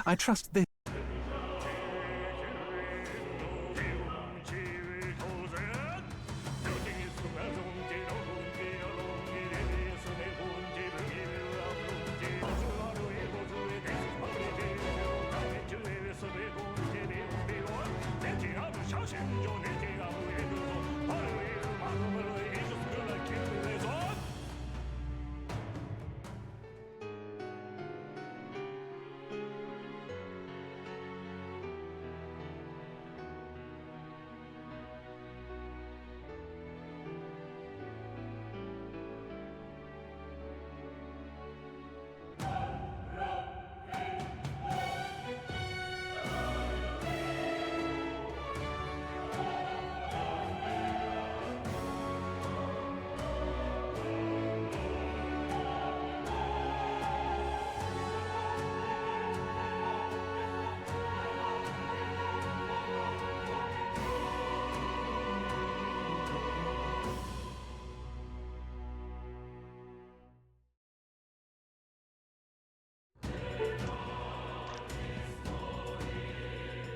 I trust this.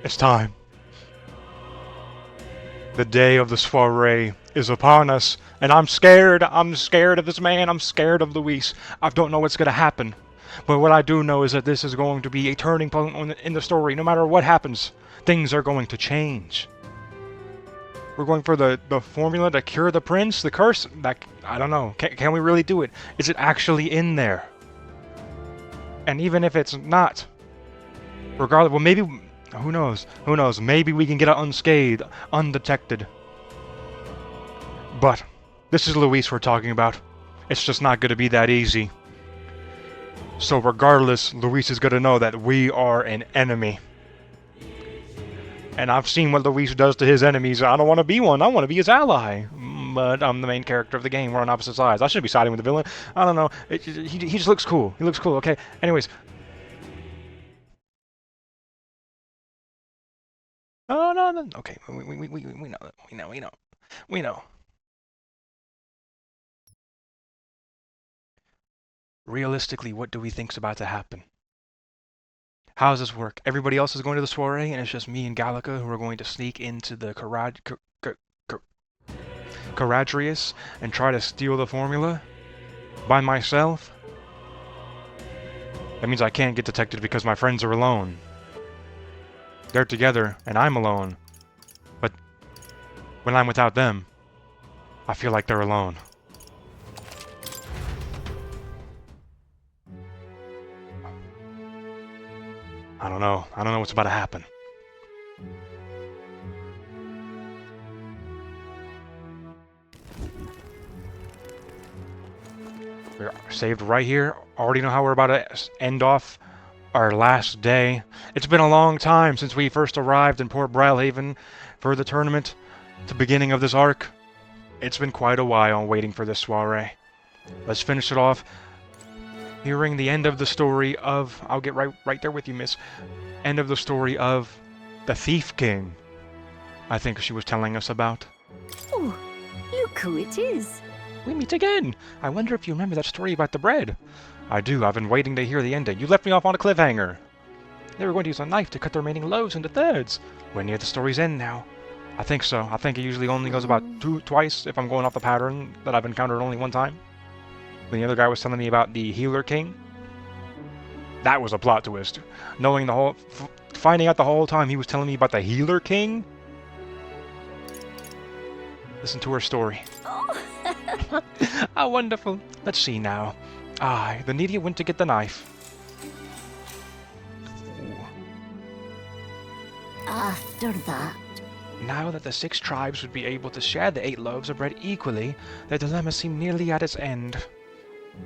It's time. The day of the soiree is upon us, and I'm scared. I'm scared of this man. I'm scared of Luis. I don't know what's gonna happen. But what I do know is that this is going to be a turning point in the story. No matter what happens, things are going to change. We're going for the formula to cure the prince, the curse. I don't know. Can we really do it? Is it actually in there? And even if it's not, regardless, well, maybe, who knows? Who knows? Maybe we can get it unscathed, undetected. But this is Luis we're talking about. It's just not going to be that easy. So regardless, Luis is going to know that we are an enemy. And I've seen what Luis does to his enemies. I don't want to be one. I want to be his ally. But I'm the main character of the game. We're on opposite sides. I should be siding with the villain. I don't know. He just looks cool. He looks cool, okay? Anyways. Oh, no. Okay, we know. We know. Realistically, what do we think's about to happen? How does this work? Everybody else is going to the soiree, and it's just me and Gallica who are going to sneak into the Caradrius and try to steal the formula by myself? That means I can't get detected because my friends are alone. They're together, and I'm alone. But when I'm without them, I feel like they're alone. I don't know what's about to happen. We're saved right here. Already know how we're about to end off our last day. It's been a long time since we first arrived in Port Brilhaven for the tournament, the beginning of this arc. It's been quite a while waiting for this soiree. Let's finish it off. Hearing the end of the story of... I'll get right there with you, miss. End of the story of the Thief King, I think she was telling us about. Oh, look who it is. We meet again. I wonder if you remember that story about the bread. I do. I've been waiting to hear the ending. You left me off on a cliffhanger. They were going to use a knife to cut the remaining loaves into thirds. We're near the story's end now. I think so. I think it usually only goes about twice if I'm going off the pattern that I've encountered only one time. The other guy was telling me about the Healer King. That was a plot twist. Knowing the whole... finding out the whole time he was telling me about the Healer King. Listen to her story. Oh. How wonderful. Let's see now. Aye, the Nidia went to get the knife. Ooh. After that. Now that the 6 tribes would be able to share the 8 loaves of bread equally, their dilemma seemed nearly at its end.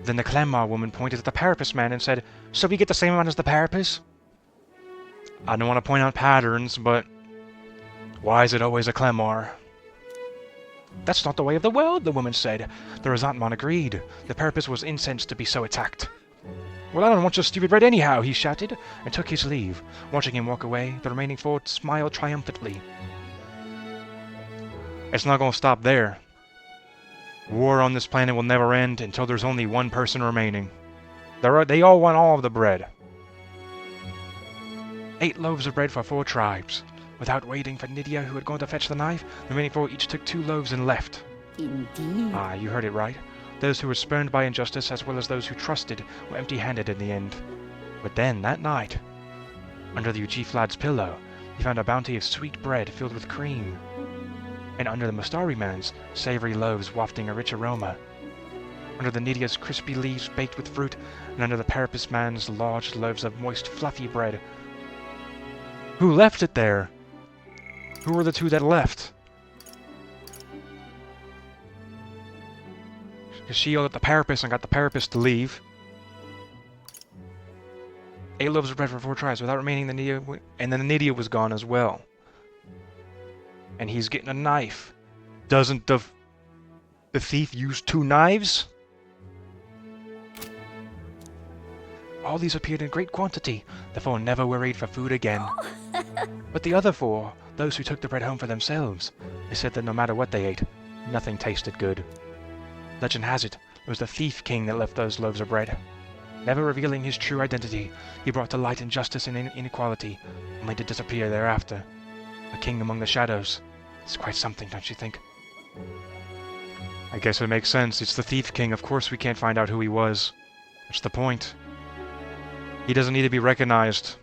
Then the Clemmar woman pointed at the Parapus man and said, "So we get the same amount as the Parapus?" I don't want to point out patterns, but why is it always a Clemmar? That's not the way of the world, the woman said. The Razatmon agreed. The Parapus was incensed to be so attacked. Well, I don't want your stupid bread anyhow, he shouted, and took his leave. Watching him walk away, the remaining 4 smiled triumphantly. It's not going to stop there. War on this planet will never end until there's only one person remaining. They all want all of the bread. 8 loaves of bread for 4 tribes. Without waiting for Nydia, who had gone to fetch the knife, the remaining 4 each took 2 loaves and left. Indeed. Ah, you heard it right. Those who were spurned by injustice, as well as those who trusted, were empty-handed in the end. But then, that night, under the Ujif lad's pillow, he found a bounty of sweet bread filled with cream. And under the Mustari man's, savory loaves wafting a rich aroma. Under the Nydia's crispy leaves baked with fruit, and under the Parapus man's large loaves of moist, fluffy bread. Who left it there? Who were the 2 that left? Because she yelled at the Parapus and got the Parapus to leave. 8 loaves of bread for 4 tribes without remaining the Nydia, and then the Nydia was gone as well. And he's getting a knife. Doesn't the thief use 2 knives? All these appeared in great quantity, the 4 never worried for food again. But the other 4, those who took the bread home for themselves, they said that no matter what they ate, nothing tasted good. Legend has it, it was the Thief King that left those loaves of bread. Never revealing his true identity, he brought to light injustice and inequality, only to disappear thereafter. A king among the shadows. It's quite something, don't you think? I guess it makes sense. It's the Thief King. Of course we can't find out who he was. That's the point. He doesn't need to be recognized.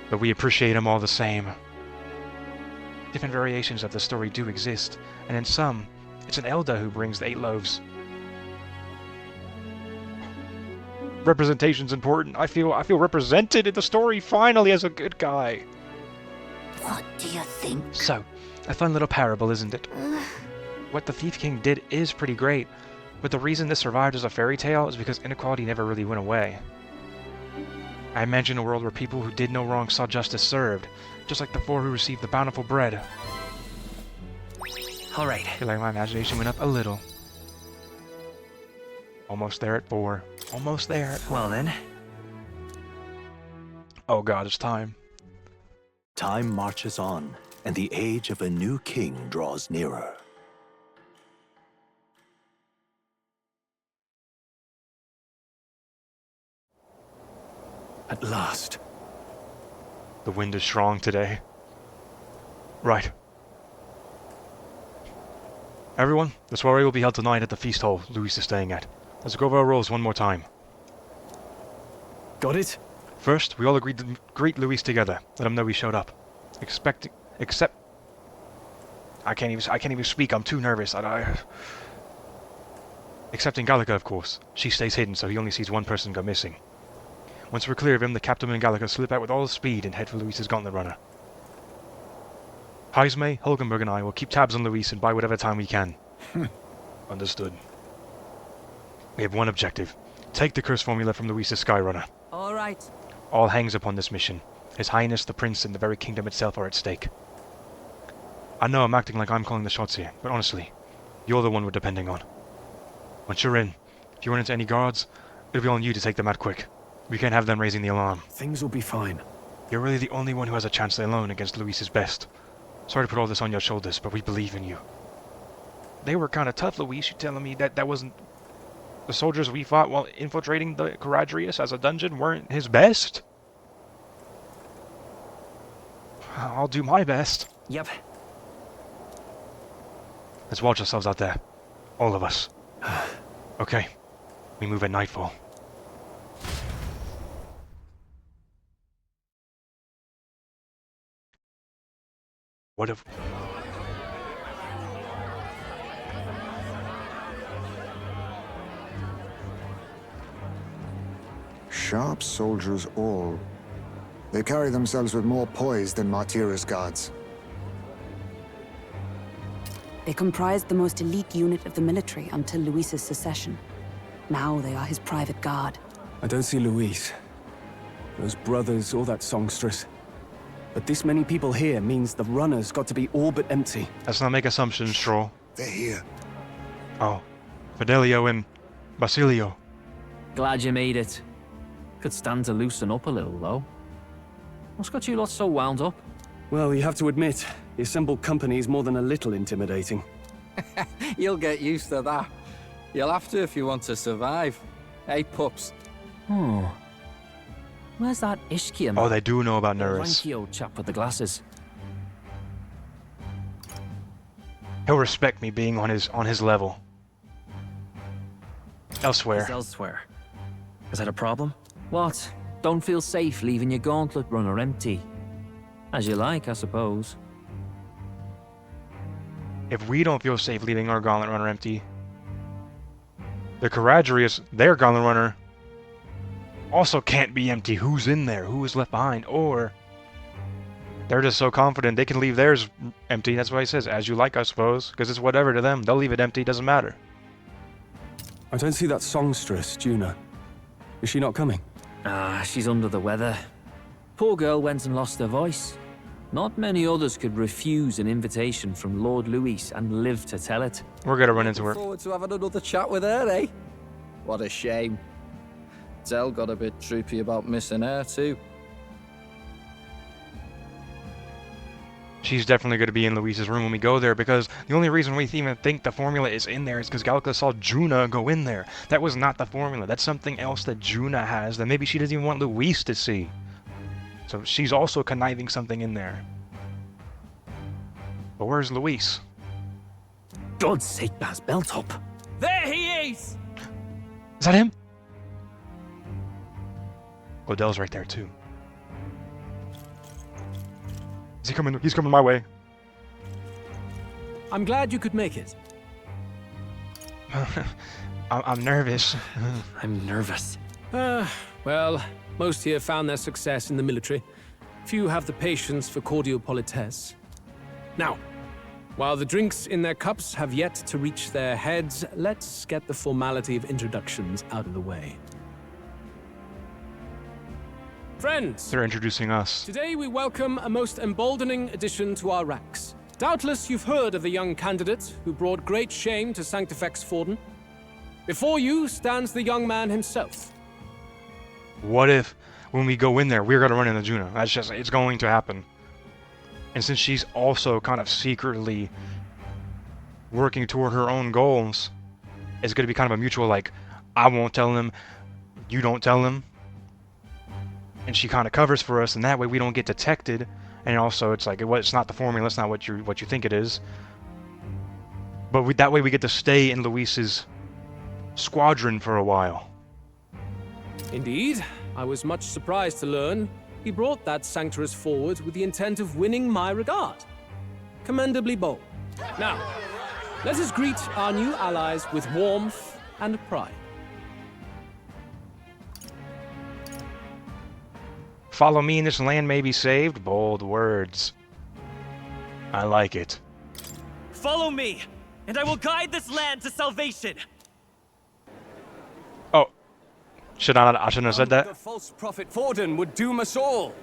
But we appreciate him all the same. Different variations of the story do exist, and in some, it's an elder who brings the 8 loaves. Representation's important. I feel represented in the story finally as a good guy. What do you think? So, a fun little parable, isn't it? What the Thief King did is pretty great, but the reason this survived as a fairy tale is because inequality never really went away. I imagine a world where people who did no wrong saw justice served, just like the 4 who received the bountiful bread. Alright. I feel like my imagination went up a little. Almost there at 4. Almost there. Well then. Oh god, it's time. Time marches on, and the age of a new king draws nearer. At last. The wind is strong today. Right. Everyone, the soiree will be held tonight at the feast hall Luis is staying at. Let's go over our roles one more time. Got it? First, we all agreed to greet Luis together. Let him know we showed up. Except... I can't even speak, I'm too nervous. Excepting Gallica, of course. She stays hidden, so he only sees one person go missing. Once we're clear of him, the captain and Gallica slip out with all speed and head for Luis's gauntlet runner. Heisme, Hulkenberg and I will keep tabs on Luis and buy whatever time we can. Understood. We have one objective. Take the curse formula from Luis's Skyrunner. Alright. All hangs upon this mission. His Highness, the Prince, and the very kingdom itself are at stake. I know I'm acting like I'm calling the shots here, but honestly, you're the one we're depending on. Once you're in, if you run into any guards, it'll be on you to take them out quick. We can't have them raising the alarm. Things will be fine. You're really the only one who has a chance alone against Luis's best. Sorry to put all this on your shoulders, but we believe in you. They were kind of tough, Luis. You telling me that wasn't... The soldiers we fought while infiltrating the Caradrius as a dungeon weren't his best? I'll do my best. Yep. Let's watch ourselves out there. All of us. Okay. We move at nightfall. What if... Sharp soldiers all. They carry themselves with more poise than Martira's guards. They comprised the most elite unit of the military until Luis's secession. Now they are his private guard. I don't see Luis, those brothers, or that songstress. But this many people here means the runner's got to be all but empty. Let's not make assumptions, Stroll. They're here. Oh. Fidelio and Basilio. Glad you made it. Could stand to loosen up a little, though. What's got you lot so wound up? Well, you have to admit, the assembled company is more than a little intimidating. You'll get used to that. You'll have to if you want to survive. Hey, pups. Oh. Where's that Ishkia man? Oh, they do know about The Nerys. lanky old chap with the glasses. He'll respect me being on his level. Elsewhere. He's elsewhere. Is that a problem? What? Don't feel safe leaving your gauntlet runner empty? As you like, I suppose. If we don't feel safe leaving our gauntlet runner empty, the Caradrius, their gauntlet runner, also can't be empty. Who's in there? Who is left behind? Or they're just so confident they can leave theirs empty. That's why he says, as you like, I suppose. Because it's whatever to them. They'll leave it empty. Doesn't matter. I don't see that songstress, Juna. Is she not coming? Ah, she's under the weather. Poor girl went and lost her voice. Not many others could refuse an invitation from Lord Luis and live to tell it. We're gonna run into her. Forward to having another chat with her, eh? What a shame. Zell got a bit droopy about missing her, too. She's definitely going to be in Luis's room when we go there, because the only reason we even think the formula is in there is because Gallica saw Juna go in there. That was not the formula. That's something else that Juna has that maybe she doesn't even want Luis to see. So she's also conniving something in there. But where's Luis? God's sake, Baz, belt up. There he is! Is that him? Odell's right there too. Is he coming? He's coming my way. I'm glad you could make it. I'm nervous. I'm nervous. Well, most here found their success in the military. Few have the patience for cordial politesse. Now, while the drinks in their cups have yet to reach their heads, let's get the formality of introductions out of the way. Friends, They're introducing us. today we welcome a most emboldening addition to our ranks. Doubtless you've heard of the young candidate who brought great shame to Sanctifex Forden. Before you stands the young man himself. What if, when we go in there, we're gonna run into Juna? That's just, it's going to happen. And since she's also kind of secretly working toward her own goals, it's gonna be kind of a mutual, like, I won't tell him, you don't tell him. And she kind of covers for us, and that way we don't get detected. And also, it's like, it's not the formula, it's not what you think it is. But that way we get to stay in Luis's squadron for a while. Indeed, I was much surprised to learn he brought that Sanctorus forward with the intent of winning my regard. Commendably bold. Now, let us greet our new allies with warmth and pride. Follow me and this land may be saved. Bold words. I like it. Follow me, and I will guide this land to salvation. Oh. I shouldn't have said The that. false prophet Forden would doom us all.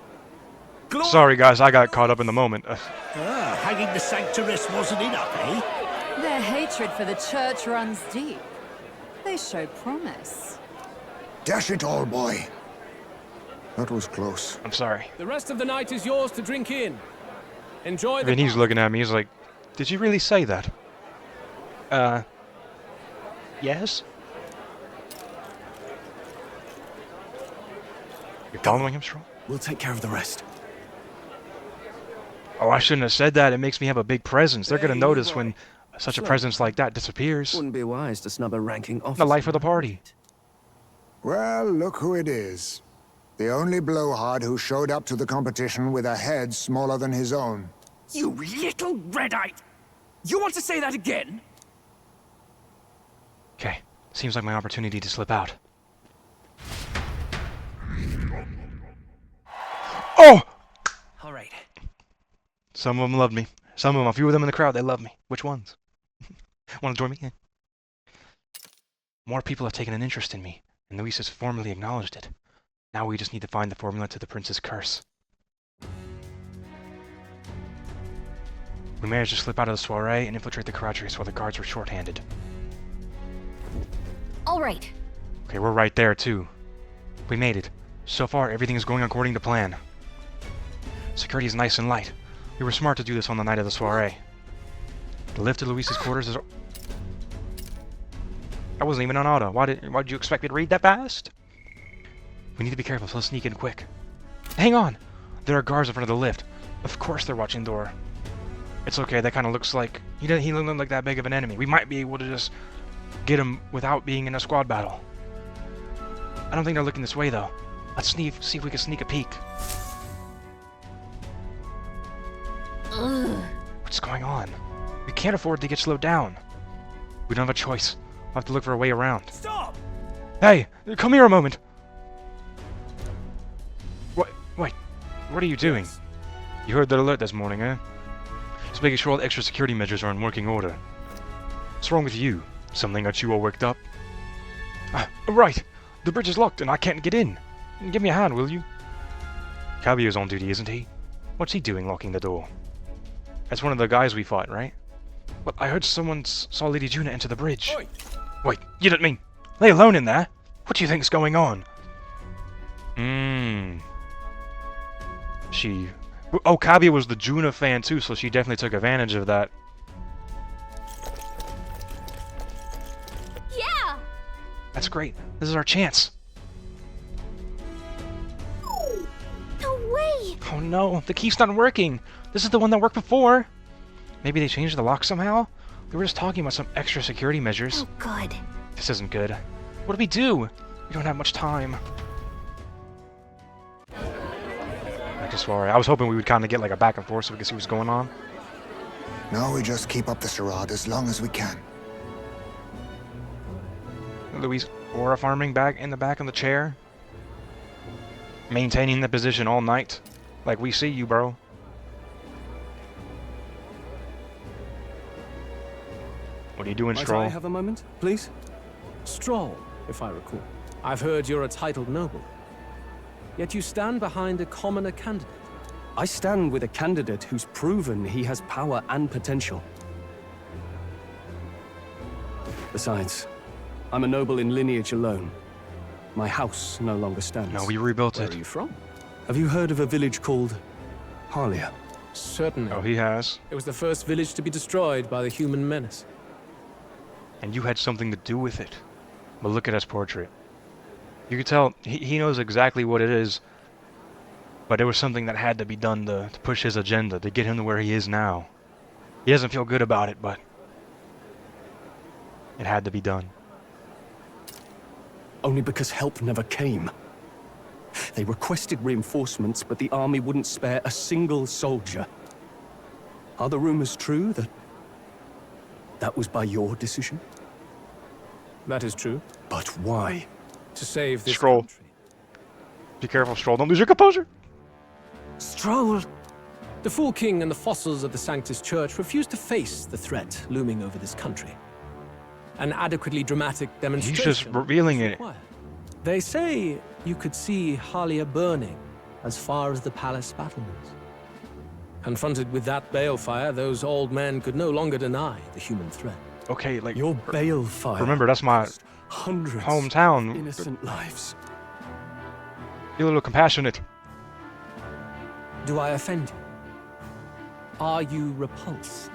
Sorry guys, I got caught up in the moment. Hanging the Sanctorus wasn't enough, eh? Their hatred for the church runs deep. They show promise. Dash it all, boy. That was close. I'm sorry. The rest of the night is yours to drink in. Enjoy the And he's looking at me, he's like, did you really say that? Yes? You're following him, Stroll? We'll take care of the rest. Oh, I shouldn't have said that. It makes me have a big presence. They're gonna notice when such a presence like that disappears. Wouldn't be wise to snub a ranking officer. The life of the party. Well, look who it is. The only blowhard who showed up to the competition with a head smaller than his own. You little red-eyed! You want to say that again? Okay, seems like my opportunity to slip out. Oh! All right. Some of them love me. Some of them, a few of them in the crowd, they love me. Which ones? Want to join me? More people have taken an interest in me, and Luis has formally acknowledged it. Now we just need to find the formula to the prince's curse. We managed to slip out of the soiree and infiltrate the Caradrius while the guards were short-handed. All right. Okay, we're right there too. We made it. So far, everything is going according to plan. Security is nice and light. We were smart to do this on the night of the soiree. The lift to Luis's quarters is... I wasn't even on auto. Why did you expect me to read that fast? We need to be careful, so let's sneak in quick. Hang on! There are guards in front of the lift. Of course they're watching the door. It's okay, that kind of looks like... He doesn't look like that big of an enemy. We might be able to just get him without being in a squad battle. I don't think they're looking this way, though. Let's see if we can sneak a peek. Ugh. What's going on? We can't afford to get slowed down. We don't have a choice. We'll have to look for a way around. Stop! Hey! Come here a moment! Wait. What are you doing? Yes. You heard that alert this morning, eh? Just making sure all the extra security measures are in working order. What's wrong with you? Something got you all worked up? Right! The bridge is locked and I can't get in. Give me a hand, will you? Cabio's on duty, isn't he? What's he doing locking the door? That's one of the guys we fought, right? But I heard someone saw Lady Juna enter the bridge. Oi. Wait, you didn't mean... Lay alone in there? What do you think's going on? She... Oh, Cabio was the Juna fan too, so she definitely took advantage of that. Yeah! That's great. This is our chance. No way! Oh no, the key's not working. This is the one that worked before. Maybe they changed the lock somehow? We were just talking about some extra security measures. Oh, good. This isn't good. What do we do? We don't have much time. I just worry. I was hoping we would kind of get like a back and forth so we could see what's going on. No, we just keep up the charade as long as we can. Louise aura farming back in the back of the chair. Maintaining the position all night. Like we see you, bro. What are you doing, Stroll? Might I have a moment, please? Stroll, if I recall. I've heard you're a titled noble. Yet you stand behind a commoner candidate. I stand with a candidate who's proven he has power and potential. Besides, I'm a noble in lineage alone. My house no longer stands. No, we rebuilt Where it. are you from? Have you heard of a village called Harlia? Certainly. Oh, he has. It was the first village to be destroyed by the human menace. And you had something to do with it. But look at his portrait. You could tell he knows exactly what it is. But it was something that had to be done to push his agenda, to get him to where he is now. He doesn't feel good about it, but it had to be done. Only because help never came. They requested reinforcements, but the army wouldn't spare a single soldier. Are the rumors true that was by your decision? That is true. But why? To save this Stroll. country. Be careful, Stroll. Don't lose your composure. Stroll! The Fool King and the fossils of the Sanctus Church refused to face the threat looming over this country. An adequately dramatic demonstration. He's just revealing it. required. They say you could see Harlia burning as far as the palace battlements. Confronted with that balefire, those old men could no longer deny the human threat. Okay, like... Your balefire. Remember, that's my hundreds hometown. of innocent lives. Be a little compassionate. Do I offend you? Are you repulsed?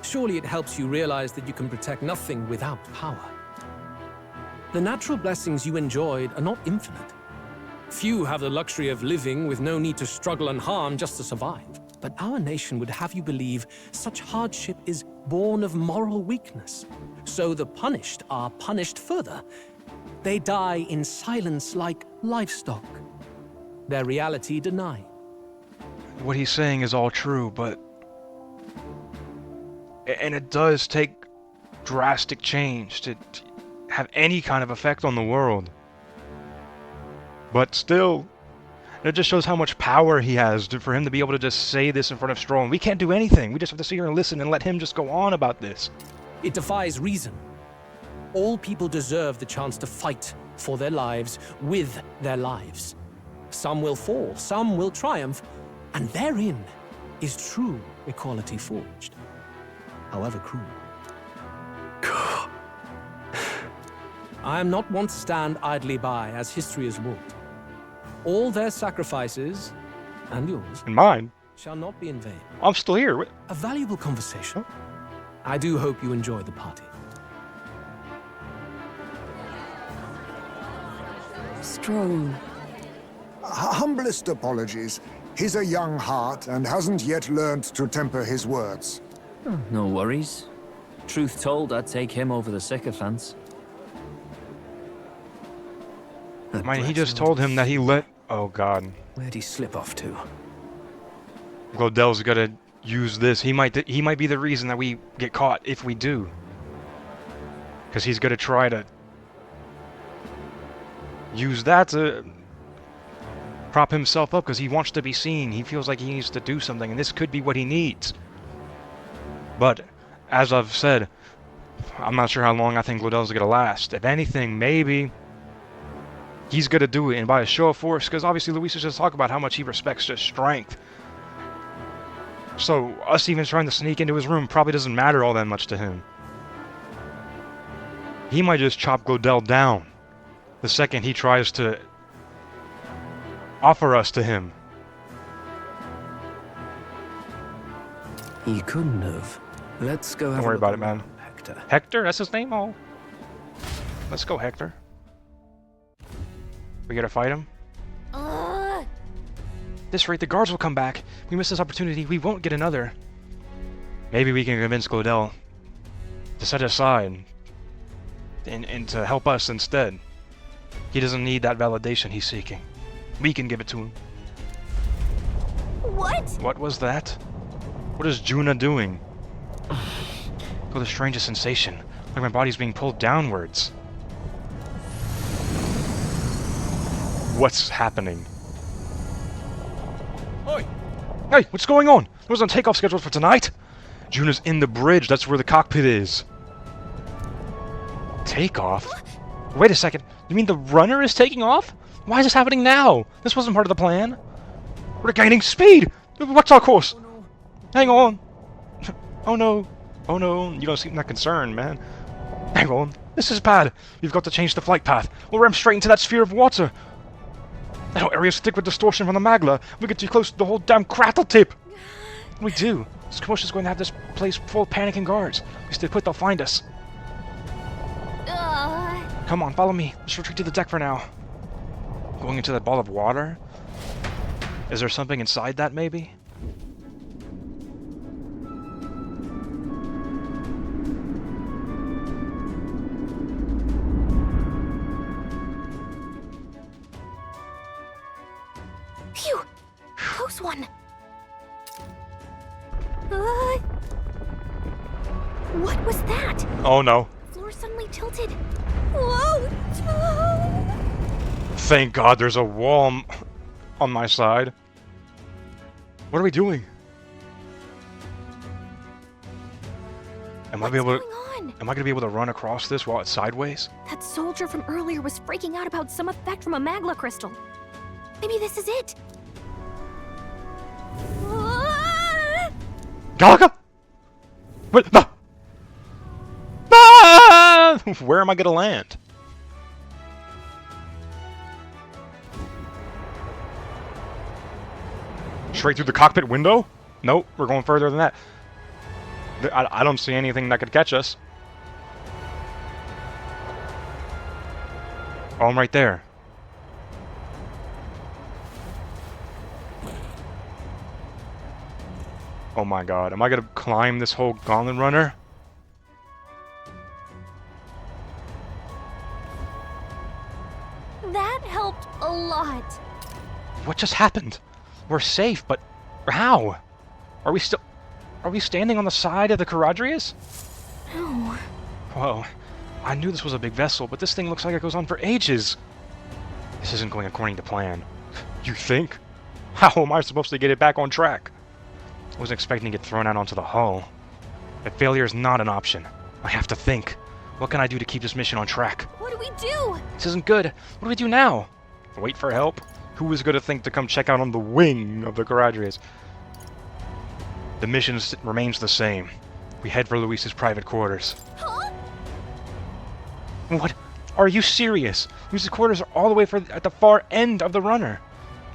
Surely it helps you realize that you can protect nothing without power. The natural blessings you enjoyed are not infinite. Few have the luxury of living with no need to struggle and harm just to survive. But our nation would have you believe such hardship is born of moral weakness. So the punished are punished further. They die in silence like livestock. Their reality denied. What he's saying is all true, but... And it does take drastic change to have any kind of effect on the world. But still, it just shows how much power he has for him to be able to just say this in front of Stroll. And we can't do anything. We just have to sit here and listen and let him just go on about this. It defies reason. All people deserve the chance to fight for their lives with their lives. Some will fall, some will triumph, and therein is true equality forged, however cruel. I am not one to stand idly by as history is wrought. All their sacrifices, and yours, And mine. shall not be in vain. I'm still here. A valuable conversation. I do hope you enjoy the party. Stroll. Humblest apologies. He's a young heart and hasn't yet learned to temper his words. No worries. Truth told, I'd take him over the sycophants. I mean, he just told him that he let... Oh, God. Where'd he slip off to? Glodell's gonna use this. He might be the reason that we get caught if we do. Because he's gonna try to use that to prop himself up because he wants to be seen. He feels like he needs to do something, and this could be what he needs. But, as I've said, I'm not sure how long I think Glodell's gonna last. If anything, maybe he's gonna do it, and by a show of force, because obviously Luis just talked about how much he respects his strength. So, us even trying to sneak into his room probably doesn't matter all that much to him. He might just chop Glodell down the second he tries to offer us to him. He couldn't have. Let's go have Don't a worry look about it, man. around, Hector. Hector? That's his name? Oh. Let's go, Hector. We gotta fight him? This rate, the guards will come back. We miss this opportunity, we won't get another. Maybe we can convince Glodell to set aside and to help us instead. He doesn't need that validation he's seeking. We can give it to him. What? What was that? What is Juna doing? Oh, the strangest sensation. Like my body's being pulled downwards. What's happening? Oi! Hey, what's going on? There was a takeoff scheduled for tonight. Juna's in the bridge. That's where the cockpit is. Takeoff? Wait a second. You mean the runner is taking off? Why is this happening now? This wasn't part of the plan. We're gaining speed! What's our course? Oh, no. Hang on. Oh no. Oh no. You don't seem that concerned, man. Hang on. This is bad. We've got to change the flight path. We'll ram straight into that sphere of water. That whole area's thick with distortion from the magla. We get too close to the whole damn crackle tip. We do. This commotion's going to have this place full of panicking guards. We stay put, they'll find us. Come on, follow me. Let's retreat to the deck for now. Going into that ball of water? Is there something inside that, maybe? Phew! Close one. What was that? Oh no. The floor suddenly tilted. Whoa! Thank God there's a wall on my side. What are we doing? Am I gonna be able to run across this while it's sideways? That soldier from earlier was freaking out about some effect from a magla crystal. Maybe this is it. Galaga! Wait, no! Ah! Where am I gonna land? Straight through the cockpit window? Nope, we're going further than that. I don't see anything that could catch us. Oh, I'm right there. Oh my God, am I gonna climb this whole gauntlet runner? That helped a lot. What just happened? We're safe, but how? Are we standing on the side of the Caradrius? No. Whoa, I knew this was a big vessel, but this thing looks like it goes on for ages. This isn't going according to plan. You think? How am I supposed to get it back on track? I wasn't expecting to get thrown out onto the hull. But failure is not an option. I have to think. What can I do to keep this mission on track? What do we do? This isn't good. What do we do now? Wait for help? Who is going to think to come check out on the wing of the Caradrius? The mission remains the same. We head for Luis's private quarters. Huh? What? Are you serious? Luis's quarters are all the way at the far end of the runner.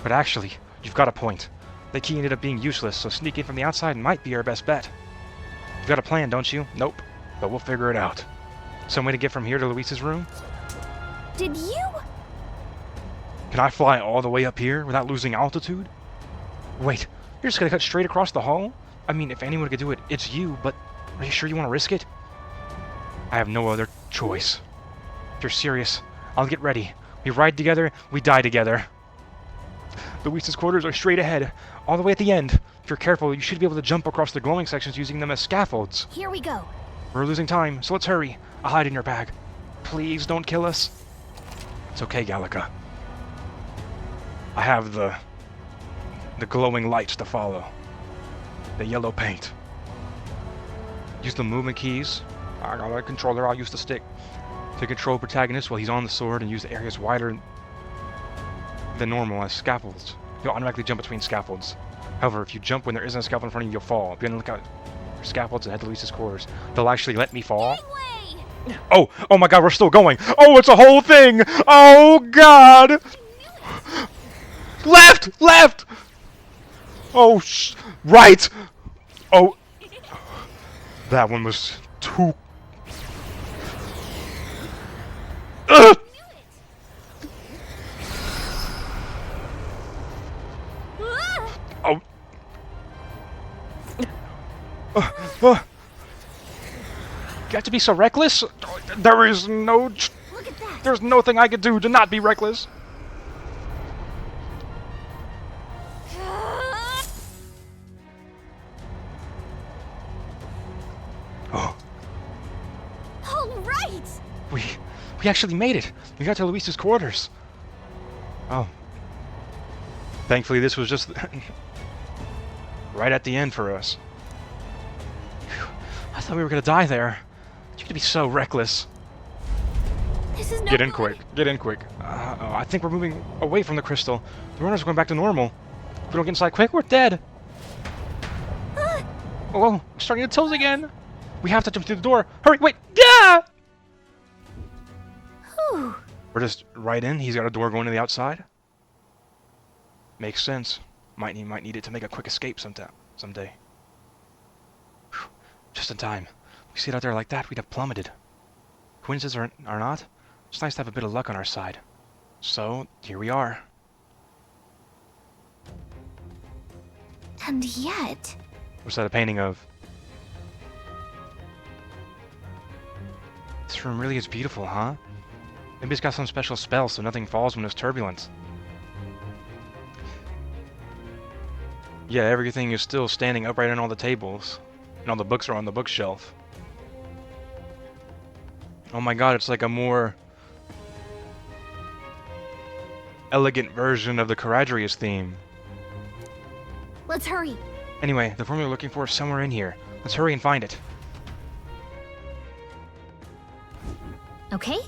But actually, you've got a point. The key ended up being useless, so sneaking from the outside might be our best bet. You've got a plan, don't you? Nope. But we'll figure it out. Some way to get from here to Luis's room? Did you? Can I fly all the way up here without losing altitude? Wait, you're just gonna cut straight across the hall? I mean, if anyone could do it, it's you, but are you sure you want to risk it? I have no other choice. If you're serious, I'll get ready. We ride together, we die together. Luis's quarters are straight ahead, all the way at the end. If you're careful, you should be able to jump across the glowing sections using them as scaffolds. Here we go. We're losing time, so let's hurry. I'll hide in your bag. Please don't kill us. It's okay, Gallica. I have the glowing lights to follow. The yellow paint. Use the movement keys. I got a controller, I'll use the stick to control protagonist while he's on the sword and use the areas wider than normal as scaffolds. You'll automatically jump between scaffolds. However, if you jump when there isn't a scaffold in front of you, you'll fall. Be on the lookout for scaffolds and head to Luis's quarters. They'll actually let me fall. Oh my god, we're still going. Oh, it's a whole thing. Oh god. Left. Oh, right. Oh, that one was too. Ugh. Oh. You have to be so reckless? There is no... There's no thing I could do to not be reckless. Oh. All right. We actually made it. We got to Luis's quarters. Oh. Thankfully, this was just right at the end for us. Whew. I thought we were gonna die there. You could be so reckless. This is no Get in good. quick. Get in quick. I think we're moving away from the crystal. The runners are going back to normal. If we don't get inside quick, we're dead. Oh, we're starting to tilt again. We have to jump through the door. Hurry, wait. Yeah! Whew. We're just right in. He's got a door going to the outside. Makes sense. Might need it to make a quick escape someday. Whew. Just in time. We see it out there like that, we'd have plummeted. Coincidences are not. It's nice to have a bit of luck on our side. So, here we are. And yet... What's that a painting of? This room really is beautiful, huh? Maybe it's got some special spell so nothing falls when there's turbulence. Yeah, everything is still standing upright on all the tables. And all the books are on the bookshelf. Oh my god, it's like a more elegant version of the Caradrius theme. Let's hurry. Anyway, the formula we're looking for is somewhere in here. Let's hurry and find it. Okay.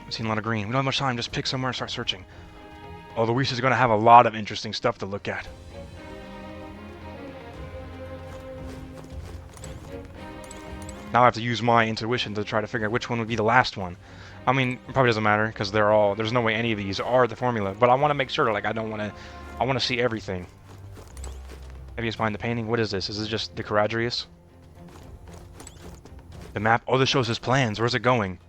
I've seen a lot of green. We don't have much time. Just pick somewhere and start searching. Oh, Luis is going to have a lot of interesting stuff to look at. Now I have to use my intuition to try to figure out which one would be the last one. I mean, it probably doesn't matter because they're all. There's no way any of these are the formula. But I want to make sure. Like, I want to see everything. Maybe it's behind the painting. What is this? Is this just the Caradrius? The map. Oh, this shows his plans. Where's it going?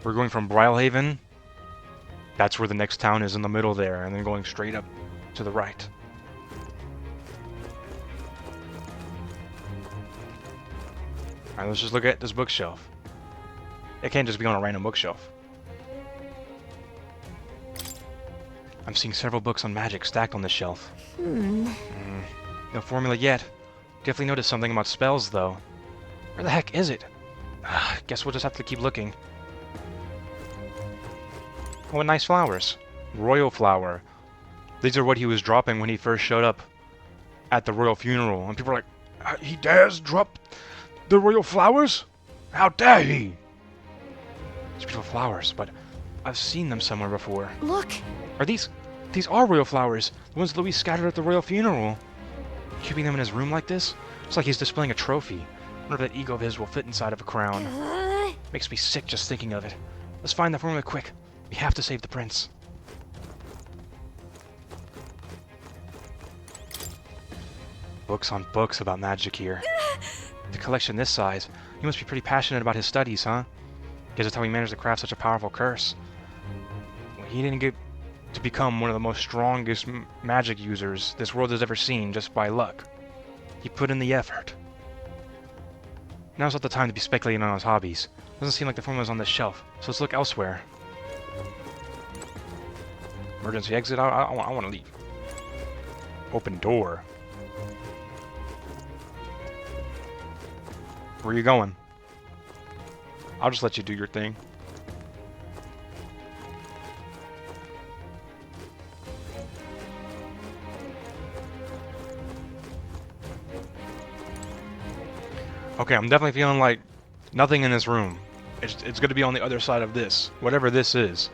We're going from Brylehaven. That's where the next town is in the middle there, and then going straight up to the right. Alright, let's just look at this bookshelf. It can't just be on a random bookshelf. I'm seeing several books on magic stacked on this shelf. No formula yet. Definitely noticed something about spells, though. Where the heck is it? Guess we'll just have to keep looking. Oh, what nice flowers. Royal flower. These are what he was dropping when he first showed up at the royal funeral. And people are like, he dares drop the royal flowers? How dare he? These beautiful flowers, but I've seen them somewhere before. Look! Are these are royal flowers. The ones Louis scattered at the royal funeral. Keeping them in his room like this? It's like he's displaying a trophy. I wonder if that ego of his will fit inside of a crown. Makes me sick just thinking of it. Let's find the formula quick. We have to save the prince. Books on books about magic here. The collection this size. He must be pretty passionate about his studies, huh? Guess that's how he managed to craft such a powerful curse. He didn't get to become one of the most strongest magic users this world has ever seen just by luck. He put in the effort. Now's not the time to be speculating on his hobbies. Doesn't seem like the formula's on this shelf, so let's look elsewhere. Emergency exit? I want to leave. Open door. Where are you going? I'll just let you do your thing. Okay, I'm definitely feeling like nothing in this room. It's going to be on the other side of this, whatever this is.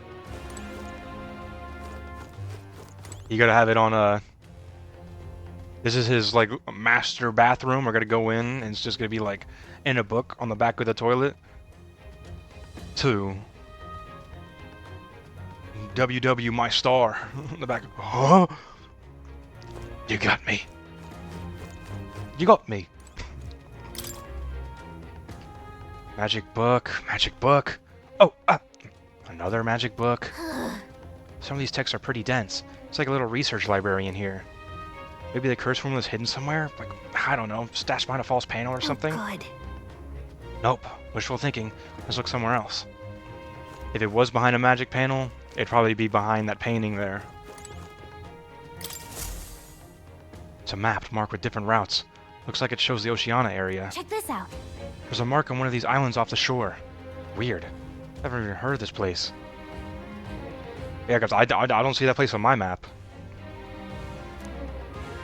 You gotta have it on this is his, like, master bathroom. We're gonna go in, and it's just gonna be, like, in a book on the back of the toilet. 2. WW my star. On the back. Huh? You got me. You got me. Magic book. Magic book. Oh, another magic book. Some of these texts are pretty dense. It's like a little research library in here. Maybe the curse formula is hidden somewhere? Like, I don't know, stashed behind a false panel or something? God. Nope. Wishful thinking. Let's look somewhere else. If it was behind a magic panel, it'd probably be behind that painting there. It's a map marked with different routes. Looks like it shows the Oceania area. Check this out. There's a mark on one of these islands off the shore. Weird. I've never even heard of this place. Yeah, because I don't see that place on my map.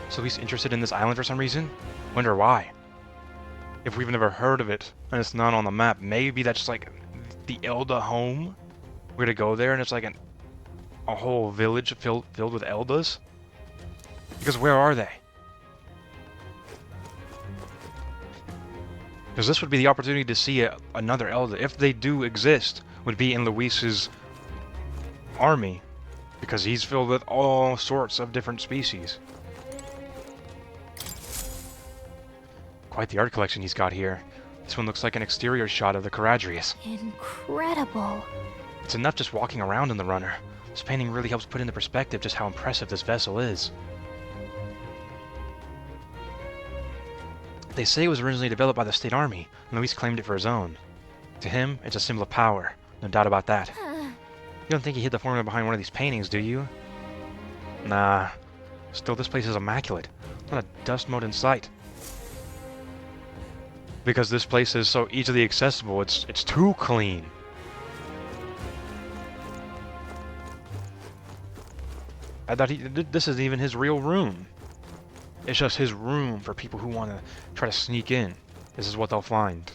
So he's interested in this island for some reason? Wonder why. If we've never heard of it, and it's not on the map, maybe that's like the Elda home? We're gonna go there and it's like a whole village filled with Eldas? Because where are they? Because this would be the opportunity to see another Elda, if they do exist, would be in Luis's army. Because he's filled with all sorts of different species. Quite the art collection he's got here. This one looks like an exterior shot of the Caradrius. Incredible. It's enough just walking around in the runner. This painting really helps put into perspective just how impressive this vessel is. They say it was originally developed by the state army, and Luis claimed it for his own. To him, it's a symbol of power. No doubt about that. You don't think he hid the formula behind one of these paintings, do you? Nah. Still, this place is immaculate. Not a dust mote in sight. Because this place is so easily accessible, it's too clean. I thought this isn't even his real room. It's just his room for people who want to try to sneak in. This is what they'll find.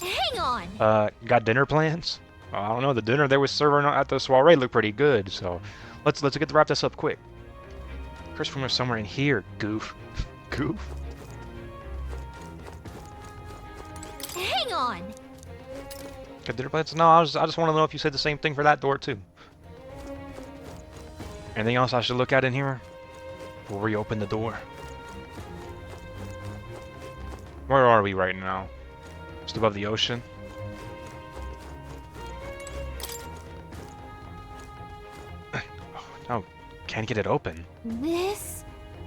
Hang on! Got dinner plans? I don't know, the dinner they were serving at the soiree looked pretty good, so let's get to wrap this up quick. Curse formula somewhere in here, goof. Goof? Hang on! Got dinner plans? No, I just want to know if you said the same thing for that door too. Anything else I should look at in here before we open the door? Where are we right now? Just above the ocean? Oh, can't get it open. This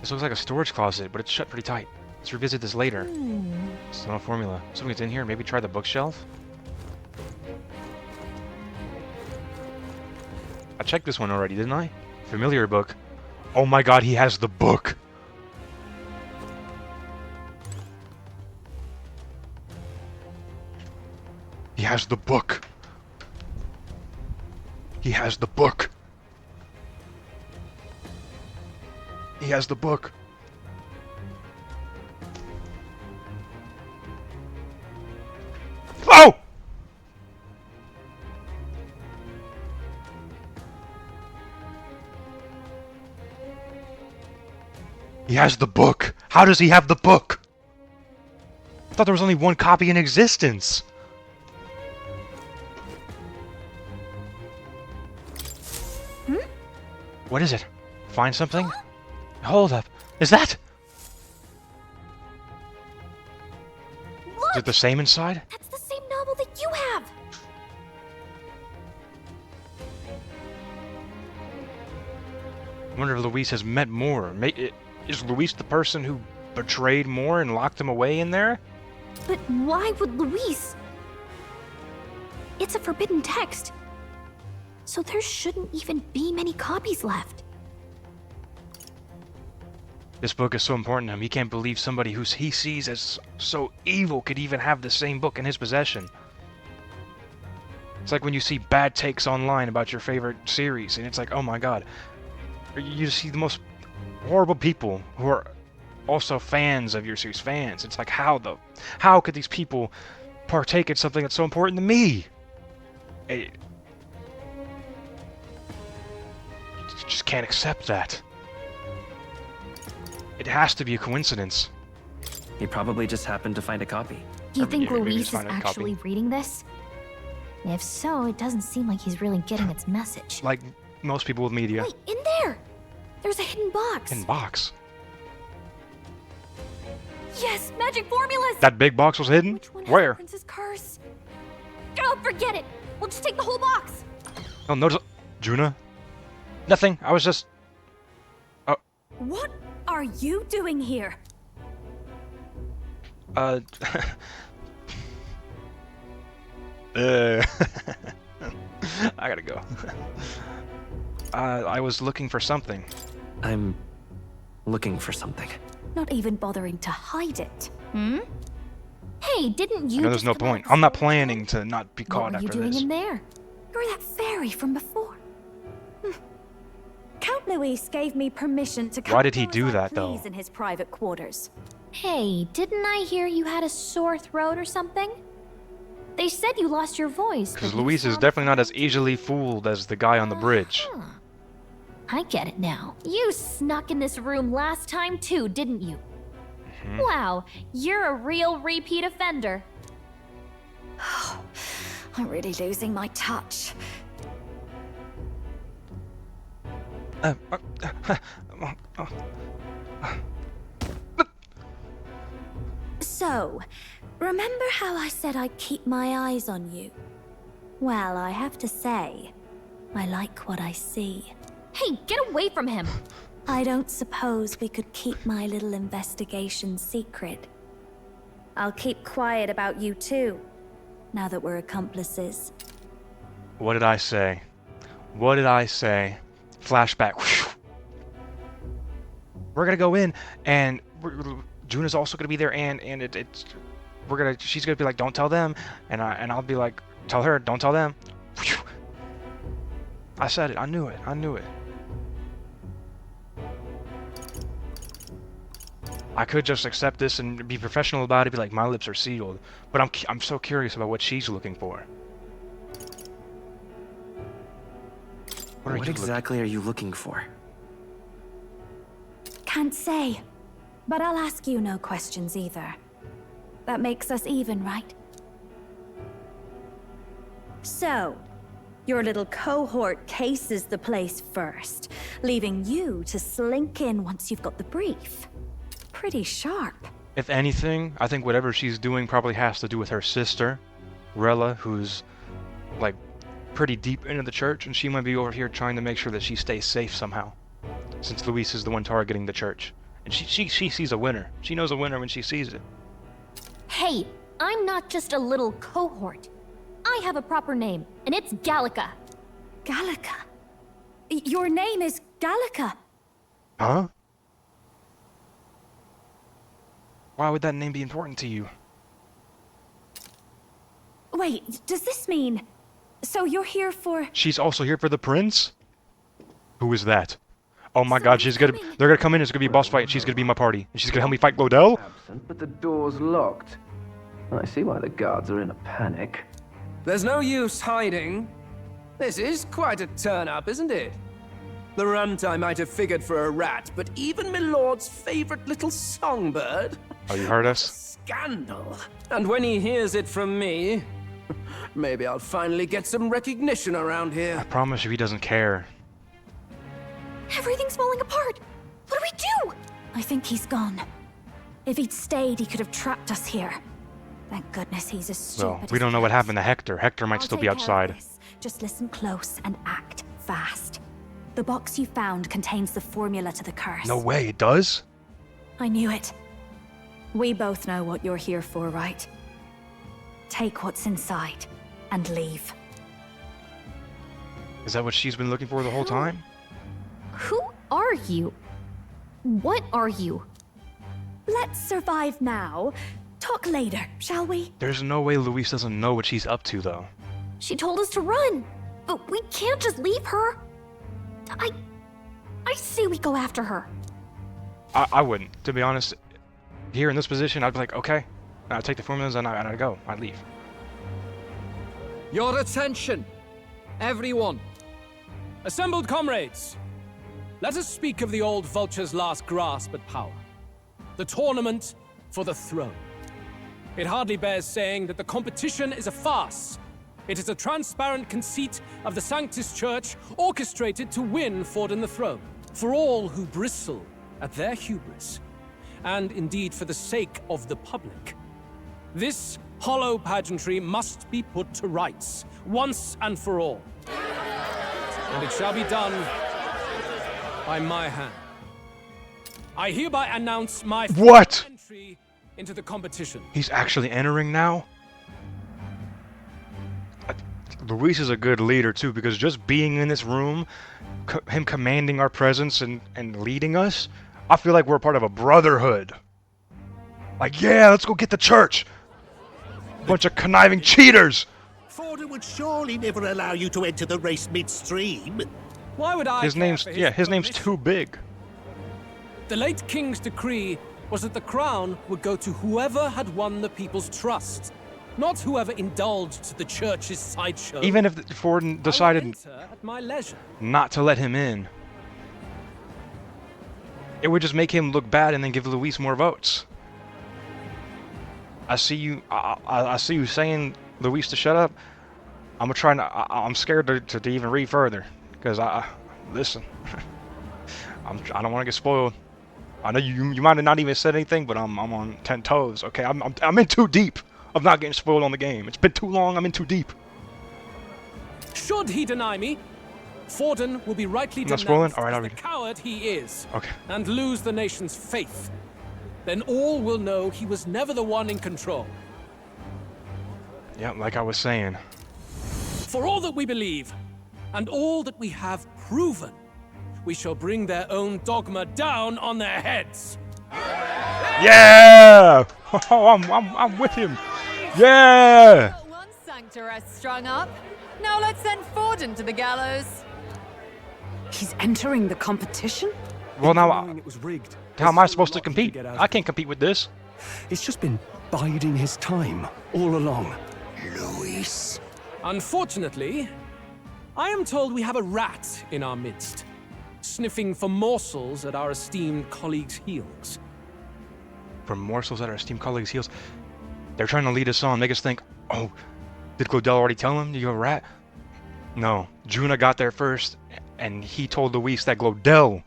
looks like a storage closet, but it's shut pretty tight. Let's revisit this later. Still no formula. Something's in here. Maybe try the bookshelf? I checked this one already, didn't I? Familiar book. Oh my god, he has the book! He has the book! He has the book! He has the book! Oh! He has the book! How does he have the book? I thought there was only one copy in existence! What is it? Find something? Hold up. Is that? Look! Is it the same inside? That's the same novel that you have! I wonder if Luis has met more. Is Luis the person who betrayed Moore and locked him away in there? But why would Luis? It's a forbidden text. So there shouldn't even be many copies left. This book is so important to him. He can't believe somebody who he sees as so evil could even have the same book in his possession. It's like when you see bad takes online about your favorite series, and it's like, oh my god. You see the most horrible people who are also fans of your series. Fans. It's like, how could these people partake in something that's so important to me? You just can't accept that. It has to be a coincidence. He probably just happened to find a copy. Do you think maybe Luis just is find a copy. actually reading this? If so, it doesn't seem like he's really getting its message. Like most people with media. Wait, in there! There's a hidden box. In box? Yes, magic formulas! That big box was hidden? Which one has Where? the Prince's curse? Oh, forget it! We'll just take the whole box! Oh, notice... Juna? Nothing. I was just... What are you doing here? I gotta go. I was looking for something. I'm looking for something. Not even bothering to hide it. Hmm? Hey, didn't you I know there's no point. I'm not planning to not be caught after this. What after were you doing this. in there? You're that fairy from before. Count Luis gave me permission to come Why did he as do I that, though? please in his private quarters. Hey, didn't I hear you had a sore throat or something? They said you lost your voice. Because but you Luis is sound definitely not as easily fooled as the guy on the bridge. I get it now. You snuck in this room last time too, didn't you? Wow, you're a real repeat offender. I'm really losing my touch. So, remember how I said I'd keep my eyes on you? Well, I have to say, I like what I see. Hey, get away from him! I don't suppose we could keep my little investigation secret. I'll keep quiet about you too, now that we're accomplices. What did I say? What did I say? Flashback. We're gonna go in, and Juna's also gonna be there, and she's gonna be like, don't tell them, and I'll be like, tell her, don't tell them. I said it. I knew it. I knew it. I could just accept this and be professional about it, be like, my lips are sealed. But I'm so curious about what she's looking for. What exactly are you looking for? Can't say, but I'll ask you no questions either. That makes us even, right? So, your little cohort cases the place first, leaving you to slink in once you've got the brief. Pretty sharp. If anything, I think whatever she's doing probably has to do with her sister, Rella, who's like pretty deep into the church, and she might be over here trying to make sure that she stays safe somehow, since Luis is the one targeting the church. And she sees a winner. She knows a winner when she sees it. Hey, I'm not just a little cohort. I have a proper name, and it's Gallica. Gallica? Your name is Gallica? Huh? Why would that name be important to you? Wait, does this mean... So you're here for... She's also here for the prince? Who is that? Oh my god, they're gonna come in, it's gonna be a boss fight, and she's gonna be my party. And she's gonna help me fight Glodell? But the door's locked. I see why the guards are in a panic. There's no use hiding. This is quite a turn-up, isn't it? The runt I might have figured for a rat, but even my lord's favorite little songbird? Oh, you heard us? Scandal. And when he hears it from me, maybe I'll finally get some recognition around here. I promise you he doesn't care. Everything's falling apart. What do we do? I think he's gone. If he'd stayed, he could have trapped us here. Thank goodness he's as stupid Well, we don't know what happened to Hector. Hector might still be outside. Just listen close and act fast. The box you found contains the formula to the curse. No way, it does? I knew it. We both know what you're here for, right? Take what's inside and leave. Is that what she's been looking for the whole time? Who are you? What are you? Let's survive now. Talk later, shall we? There's no way Luis doesn't know what she's up to, though. She told us to run, but we can't just leave her. I say we go after her. I wouldn't, to be honest. Here in this position, I'd be like, okay, I'd take the formulas and I'd go. I'd leave. Your attention, everyone. Assembled comrades, let us speak of the old vulture's last grasp at power. The tournament for the throne. It hardly bears saying that the competition is a farce. It is a transparent conceit of the Sanctus Church orchestrated to win Forden the throne. For all who bristle at their hubris, and indeed for the sake of the public. This hollow pageantry must be put to rights, once and for all. And it shall be done by my hand. I hereby announce my entry into the competition. He's actually entering now? Luis is a good leader too, because just being in this room, him commanding our presence and leading us, I feel like we're part of a brotherhood. Like, yeah, let's go get the church. Bunch of conniving cheaters. Forden would surely never allow you to enter the race midstream. Why would I? His name's too big. The late king's decree was that the crown would go to whoever had won the people's trust, not whoever indulged the church's sideshow. Even if Forden decided at my leisure. not to let him in, it would just make him look bad and then give Luis more votes. I see you. I see you saying Luis to shut up. I'm trying to. I'm scared to even read further because listen. I don't want to get spoiled. I know you might have not even said anything, but I'm on 10 toes. Okay, I'm in too deep of not getting spoiled on the game. It's been too long. I'm in too deep. Should he deny me, Forden will be rightly denounced as the coward he is, and lose the nation's faith. Then all will know he was never the one in control. Yeah, like I was saying. For all that we believe, and all that we have proven, we shall bring their own dogma down on their heads. Yeah! Oh, I'm with him. Yeah! One sanctoress strung up. Now let's send Forden to the gallows. He's entering the competition? Well, now, it was rigged. How am I supposed to compete? I can't compete with this. He's just been biding his time all along. Luis. Unfortunately, I am told we have a rat in our midst, sniffing for morsels at our esteemed colleagues' heels. For morsels at our esteemed colleagues' heels? They're trying to lead us on, make us think, oh, did Glodell already tell him you have a rat? No, Juna got there first, and he told Luis that Glodell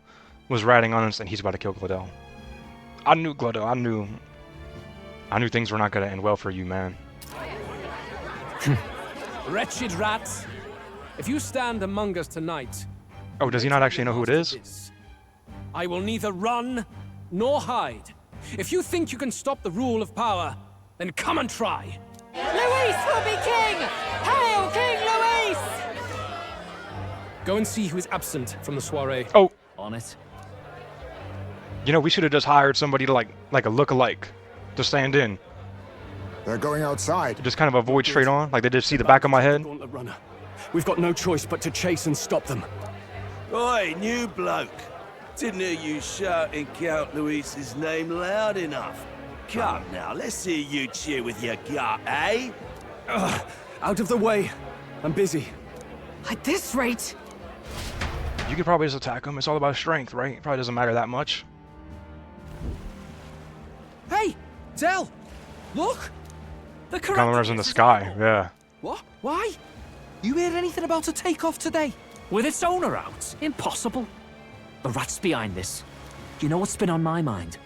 was ratting on us, and he's about to kill Glodell. I knew Glodell. I knew things were not going to end well for you, man. Wretched rat! If you stand among us tonight... Oh, does he not actually know who it is? I will neither run nor hide. If you think you can stop the rule of power, then come and try. Luis will be king! Hail King Luis! Go and see who is absent from the soiree. Oh. On it. You know, we should have just hired somebody to like a look-alike to stand in. They're going outside. To just kind of avoid straight on, like they did see the back of my head. Runner. We've got no choice but to chase and stop them. Oi, new bloke. Didn't hear you shouting Count Luis's name loud enough. Come now, let's hear you cheer with your gut, eh? Out of the way. I'm busy. At this rate... You could probably just attack him. It's all about strength, right? It probably doesn't matter that much. Hey, Del! Look! The Color's in the sky, yeah. What? Why? You heard anything about a takeoff today? With its owner out? Impossible. The rat's behind this. You know what's been on my mind?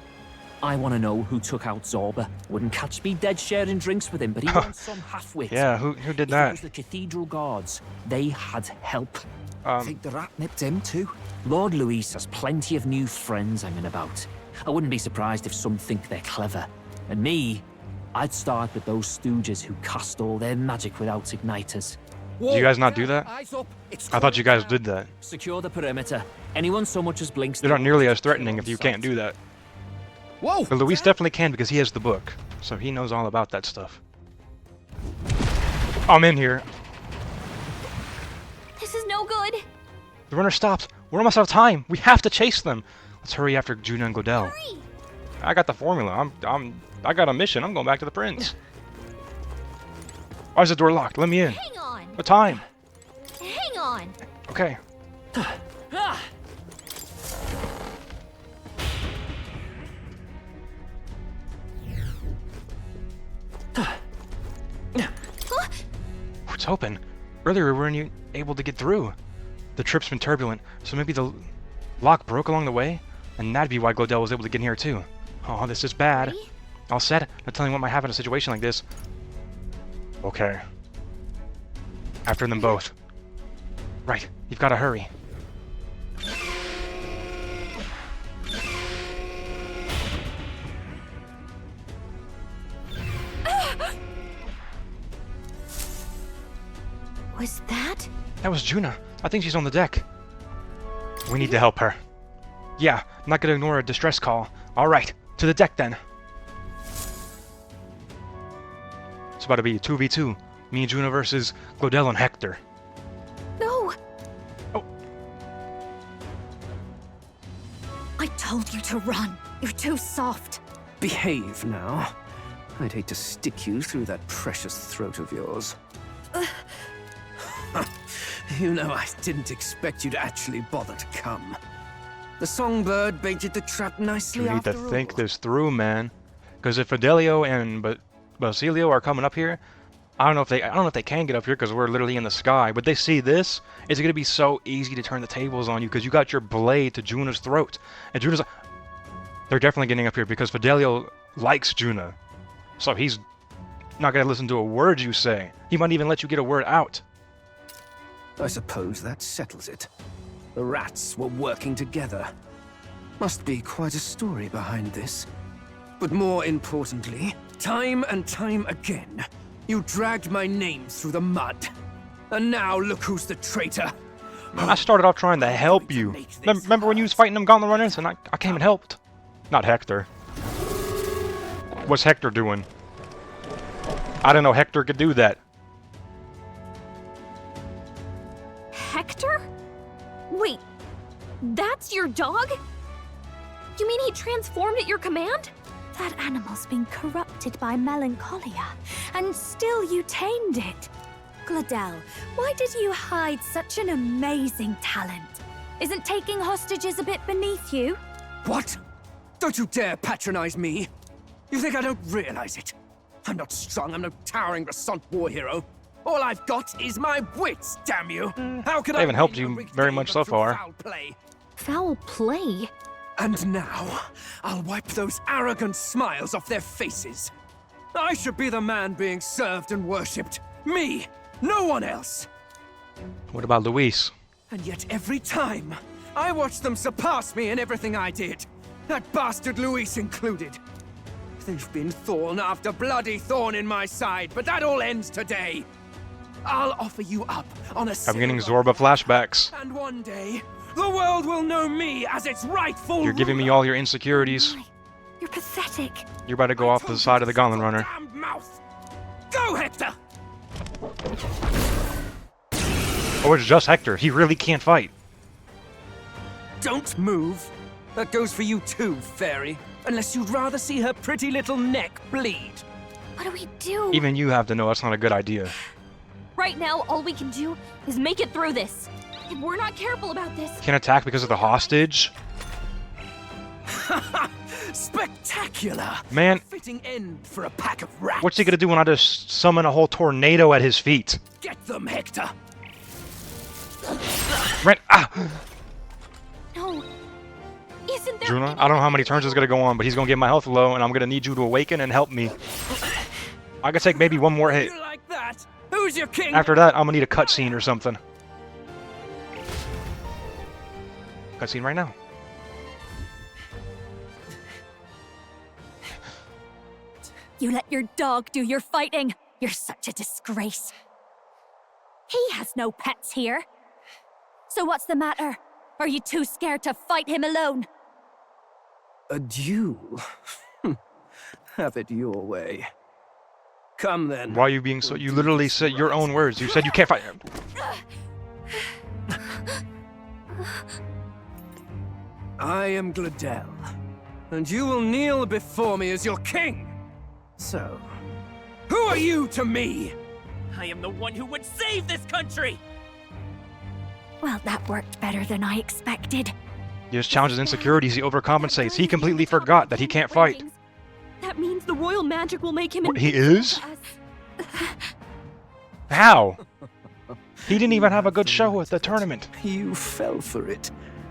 I want to know who took out Zorba. Wouldn't catch me dead sharing drinks with him, but he wants some half-wit. Yeah, who did If that? it was the Cathedral Guards. They had help. Think the rat nipped him too? Lord Luis has plenty of new friends hanging about. I wouldn't be surprised if some think they're clever. And me, I'd start with those stooges who cast all their magic without igniters. Do you guys not do that? I thought you guys did that. Secure the perimeter. Anyone so much as blinks... They're not nearly as threatening if you can't do that. Whoa! But Luis definitely can because he has the book. So he knows all about that stuff. I'm in here. This is no good. The runner stopped. We're almost out of time. We have to chase them. Let's hurry after Juna and Godel. Hurry. I got the formula. I got a mission. I'm going back to the prince. Why is the door locked? Let me in. Hang on. What time? Hang on. Okay. It's open. Earlier we weren't able to get through. The trip's been turbulent, so maybe the lock broke along the way, and that'd be why Godel was able to get in here too. Oh, this is bad. Ready? All set? Not telling what might happen in a situation like this. Okay. After them both. Right, you've got to hurry. Was that? That was Juna. I think she's on the deck. We need to help her. Yeah, I'm not gonna ignore a distress call. Alright, to the deck then. It's about to be a 2v2. Me and Juna versus Godel and Hector. No. Oh. I told you to run. You're too soft. Behave now. I'd hate to stick you through that precious throat of yours. You know, I didn't expect you to actually bother to come. The songbird baited the trap nicely You need after to all. think this through, man. Because if Fidelio and Basilio are coming up here, I don't know if they can get up here because we're literally in the sky. But they see this, it's gonna be so easy to turn the tables on you because you got your blade to Juna's throat, and Juna's. They're definitely getting up here because Fidelio likes Juna, so he's not gonna listen to a word you say. He might even let you get a word out. I suppose that settles it. The rats were working together. Must be quite a story behind this. But more importantly, time and time again, you dragged my name through the mud. And now look who's the traitor. I started off trying to help you. Remember when you was fighting them gauntlet runners and I came and helped? Not Hector. What's Hector doing? I didn't know Hector could do that. Hector? Wait, that's your dog? You mean he transformed at your command? That animal's been corrupted by melancholia, and still you tamed it. Gladel, why did you hide such an amazing talent? Isn't taking hostages a bit beneath you? What? Don't you dare patronize me! You think I don't realize it? I'm not strong, I'm no towering Rassant war hero. All I've got is my wits, damn you! How could I haven't helped you very much so far. Foul play? And now, I'll wipe those arrogant smiles off their faces. I should be the man being served and worshipped. Me! No one else! What about Luis? And yet every time, I watch them surpass me in everything I did. That bastard Luis included. They've been thorn after bloody thorn in my side, but that all ends today. I'll offer you up on a I'm getting Zorba flashbacks. And one day, the world will know me as its rightful You're giving me all your insecurities. You're pathetic. You're about to go off to the side of the gauntlet runner. mouth. Go, Hector! Oh, it's just Hector. He really can't fight. Don't move. That goes for you too, fairy. Unless you'd rather see her pretty little neck bleed. What do we do? Even you have to know that's not a good idea. Right now, all we can do is make it through this. If we're not careful about this... Can't attack because of the hostage? Spectacular! Man, Fitting end for a pack of rats. what's he gonna do when I just summon a whole tornado at his feet? Get them, Hector! No. Isn't there... Juna, I don't know how many turns it's gonna go on, but he's gonna get my health low, and I'm gonna need you to awaken and help me. I could take maybe one more hit. You like that? Who's your king? After that, I'm gonna need a cutscene or something. cutscene right now. You let your dog do your fighting. You're such a disgrace. He has no pets here. So what's the matter? Are you too scared to fight him alone? A duel? Have it your way. Come then. Why are you being so... You literally said your own words. You said you can't fight him. I am Gladel, and you will kneel before me as your king. So, who are you to me? I am the one who would save this country! Well, that worked better than I expected. He just challenges insecurities, he overcompensates. He completely forgot that he can't fight. That means the royal magic will make him... What, he is? How? He didn't even have a good show at the tournament. You fell for it.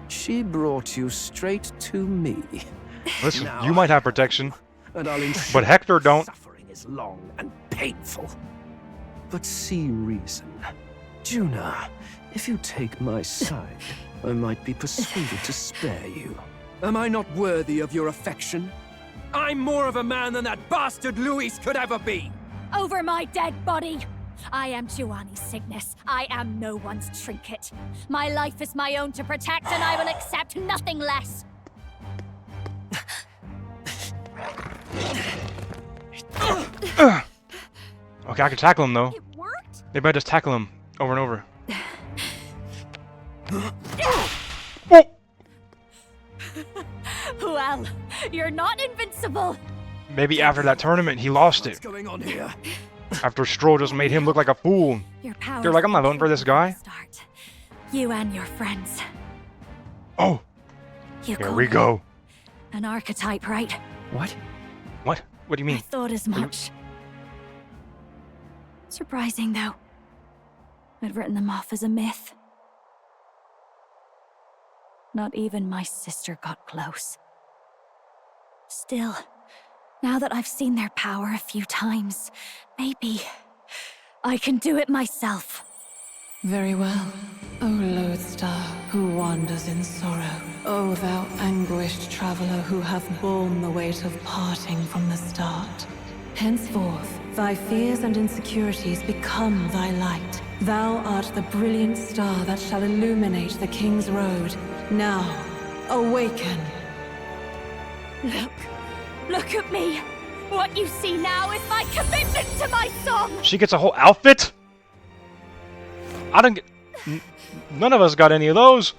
She brought you straight to me. Listen, you might have protection, and I'll but Hector don't. Suffering is long and painful. But see reason. Juna, if you take my side, I might be persuaded to spare you. Am I not worthy of your affection? I'm more of a man than that bastard Luis could ever be! Over my dead body! I am Giovanni Cygnus. I am no one's trinket. My life is my own to protect, and I will accept nothing less. Okay, I can tackle him though. It worked? Maybe I just tackle him over and over. Well, you're not invincible. Maybe after that tournament, he lost it. What's going on here? After Stroll just made him look like a fool. They're like, I'm not voting for this guy. You and your friends. Oh, You here call we me go. An archetype, right? What? What? What do you mean? I thought as much. Surprising, though. I'd written them off as a myth. Not even my sister got close. Still, now that I've seen their power a few times, maybe I can do it myself. Very well, O lodestar who wanders in sorrow. O thou anguished traveler who hath borne the weight of parting from the start. Henceforth, thy fears and insecurities become thy light. Thou art the brilliant star that shall illuminate the King's Road. Now, awaken. Look at me. What you see now is my commitment to my song. She gets a whole outfit? I don't get... None of us got any of those.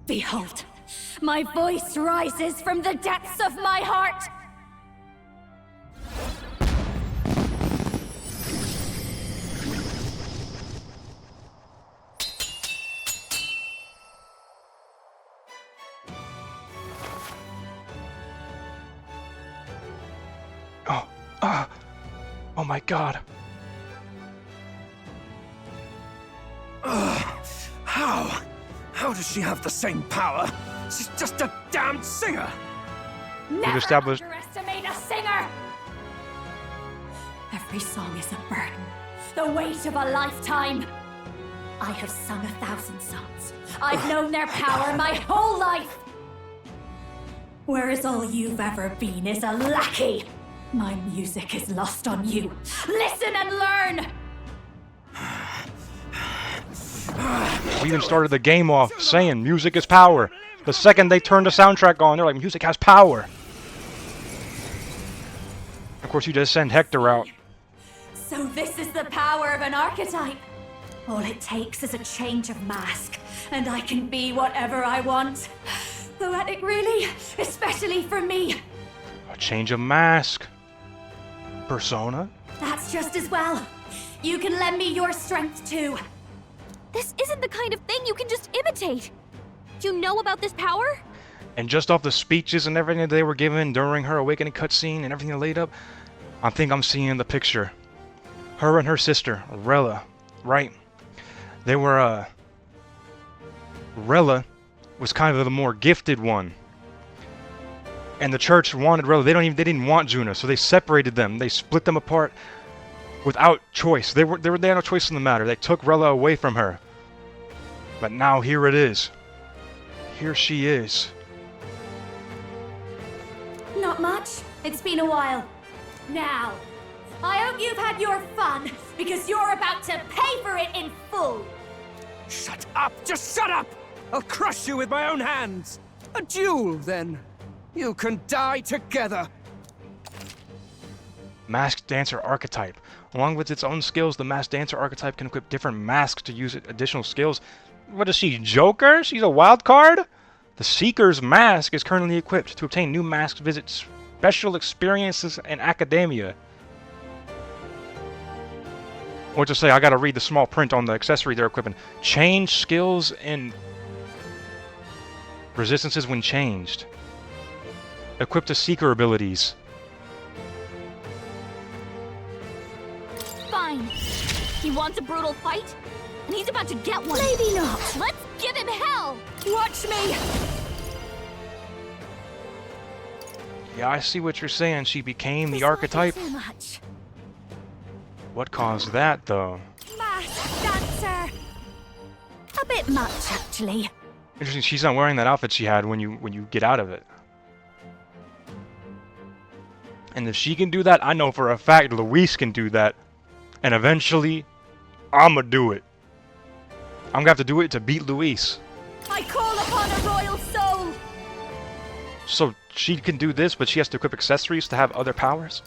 Behold, my voice rises from the depths of my heart. Oh my god. How? How does she have the same power? She's just a damned singer! Never established... underestimate a singer! Every song is a burden, the weight of a lifetime. I have sung 1,000 songs. I've known their power my whole life. Whereas all you've ever been is a lackey. My music is lost on you. Listen and learn! We even started the game off saying music is power. The second they turned the soundtrack on, they're like, music has power. Of course, you just send Hector out. So this is the power of an archetype. All it takes is a change of mask, and I can be whatever I want. Poetic, really, especially for me. A change of mask. Persona? That's just as well. You can lend me your strength too. This isn't the kind of thing you can just imitate. Do you know about this power? And just off the speeches and everything that they were given during her awakening cutscene and everything laid up, I think I'm seeing the picture. Her and her sister, Rella, right? They were, Rella was kind of the more gifted one. And the church wanted Rella. They didn't want Juna, so they separated them. They split them apart without choice. They had no choice in the matter. They took Rella away from her. But now here it is. Here she is. Not much. It's been a while. Now, I hope you've had your fun, because you're about to pay for it in full. Shut up! Just shut up! I'll crush you with my own hands! A duel, then. You can die together. Masked Dancer Archetype. Along with its own skills, the Masked Dancer Archetype can equip different masks to use additional skills. What is she, Joker? She's a wild card? The Seeker's Mask is currently equipped to obtain new masks, visit special experiences in academia. What to say? I gotta read the small print on the accessory they're equipping. Change skills and resistances when changed. Equipped to Seeker abilities. Fine. He wants a brutal fight, and he's about to get one. Maybe not. Let's give him hell. Watch me. Yeah, I see what you're saying. She became the archetype. Too much. What caused that, though? Masked Dancer. A bit much, actually. Interesting. She's not wearing that outfit she had when you get out of it. And if she can do that, I know for a fact Luis can do that. And eventually, I'ma do it. I'm gonna have to do it to beat Luis. I call upon a royal soul. So she can do this, but she has to equip accessories to have other powers?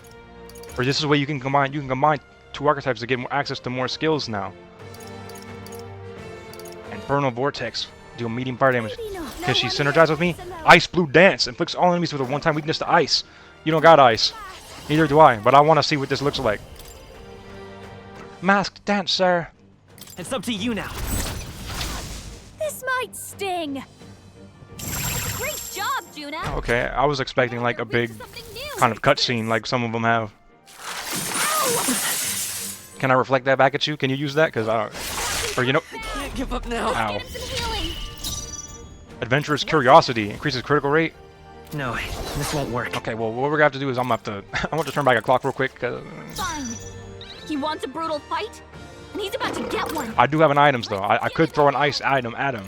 Or this is where you can combine two archetypes to get more access to more skills now. Infernal Vortex. Deal medium fire damage. Can she synergize with me? Ice Blue Dance. Inflicts all enemies with a one-time weakness to ice. You don't got ice. Neither do I, but I want to see what this looks like. Masked Dancer. It's up to you now. This might sting. Great job, Juna. Okay, I was expecting like a big kind of cutscene like some of them have. Ow! Can I reflect that back at you? Can you use that? Because I don't... Or you know... I can't give up now. Ow. Adventurous Curiosity. Increases critical rate. No, this won't work. Okay, well, what we're gonna have to do is I'm gonna have to... I want to turn back a clock real quick. Fine. He wants a brutal fight, and he's about to get one. I do have an items, though. I could throw an ice item at him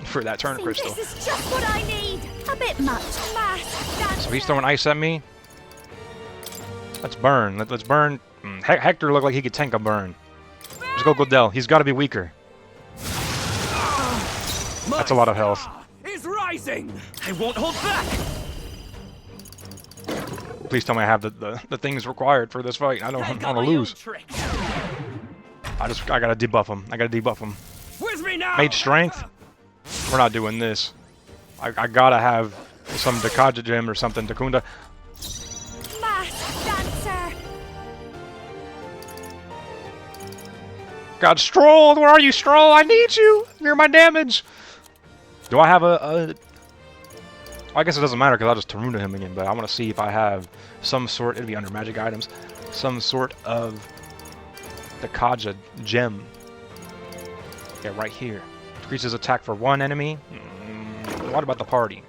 for that turn crystal. This is just what I need. A bit much. So he's throwing ice at me. Let's burn. Let's burn. Hector looked like he could tank a burn. Let's go Godel. He's got to be weaker. That's a lot of health. Is rising. I won't hold back. Please tell me I have the things required for this fight. I don't want to lose. I gotta debuff him. I gotta debuff him. With me now. Mage strength. We're not doing this. I gotta have some Dakaja gem or something. Takunda. Masked Dancer. God, Stroll! Where are you, Stroll? I need you! You're my damage! Do I have a... I guess it doesn't matter because I'll just Taruna him again, but I want to see if I have some sort... It'd be under magic items. Some sort of Dakaja gem. Yeah, right here. Increases attack for one enemy. What about the party?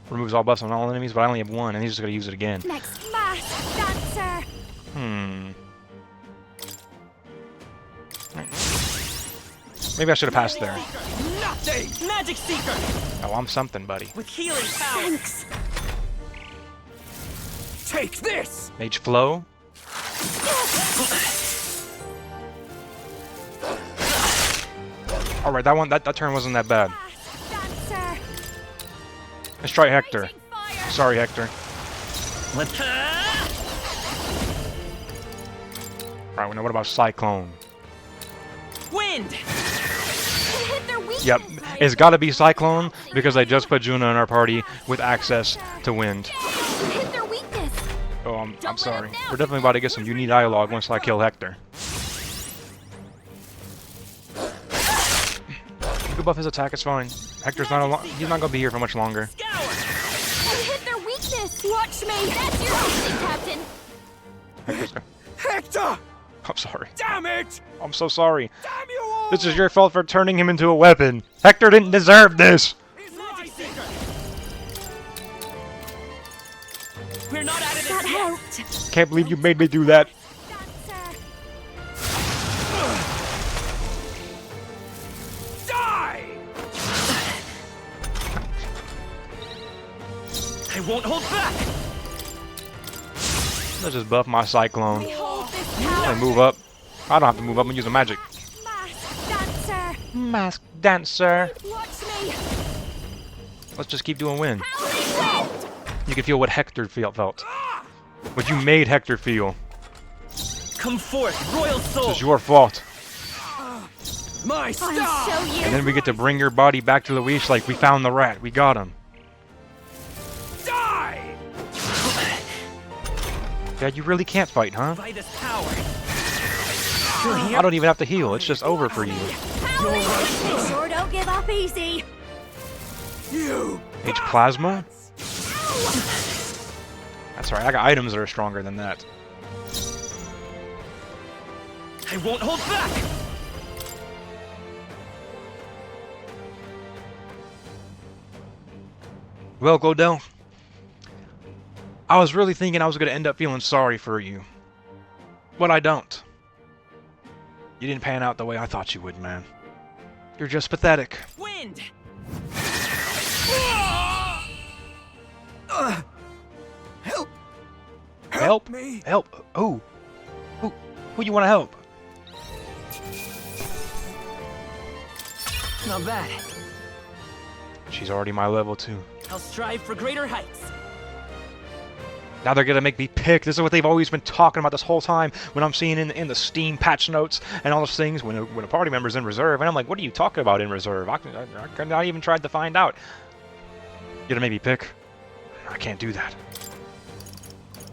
Removes all buffs on all enemies, but I only have one, and he's just going to use it again. Next Masked Dancer. Maybe I should have passed there. Nothing! Magic Seeker! Oh, I'm something, buddy. With healing power! Thanks. Take this! Mage Flow. Alright, that turn wasn't that bad. Let's try Hector. Sorry, Hector. Alright, now what about Cyclone? Wind! Yep, it's gotta be Cyclone because I just put Juna in our party with access to wind. Oh, I'm sorry. We're definitely about to get some unique dialogue once I kill Hector. You can buff his attack, it's fine. Hector's not he's not gonna be here for much longer. Hit their weakness. Watch me. That's your Captain. Hector's Hector! I'm sorry. Damn it! I'm so sorry. Damn you all! This is your fault for turning him into a weapon. Hector didn't deserve this. We're not out of this That yet. helped. Can't believe you made me do that. Die! I won't hold back. Let's just buff my Cyclone. Behold this And power. move up. I don't have to move up and use a magic. Masked dancer. Mask dancer. Watch me. Let's just keep doing win. Howling wind. You can feel what Hector felt. What you made Hector feel. Come forth, royal soul. It's your fault. My I'll show you. And then we get to bring your body back to Luis like we found the rat. We got him. Die! Dad, you really can't fight, huh? By this power. I don't even have to heal. It's just over for you. Howling wind. Sure don't give up easy. You! H plasma? That's right. I got items that are stronger than that. I won't hold back. Well, Glodell, I was really thinking I was going to end up feeling sorry for you. But I don't. You didn't pan out the way I thought you would, man. You're just pathetic. Wind. Help! Help? me! Help? Who you want to help? Not bad. She's already my level 2. I'll strive for greater heights. Now they're gonna make me pick. This is what they've always been talking about this whole time. When I'm seeing in the Steam patch notes and all those things, when a party member's in reserve, and I'm like, what are you talking about in reserve? I not even tried to find out. You're gonna make me pick? I can't do that.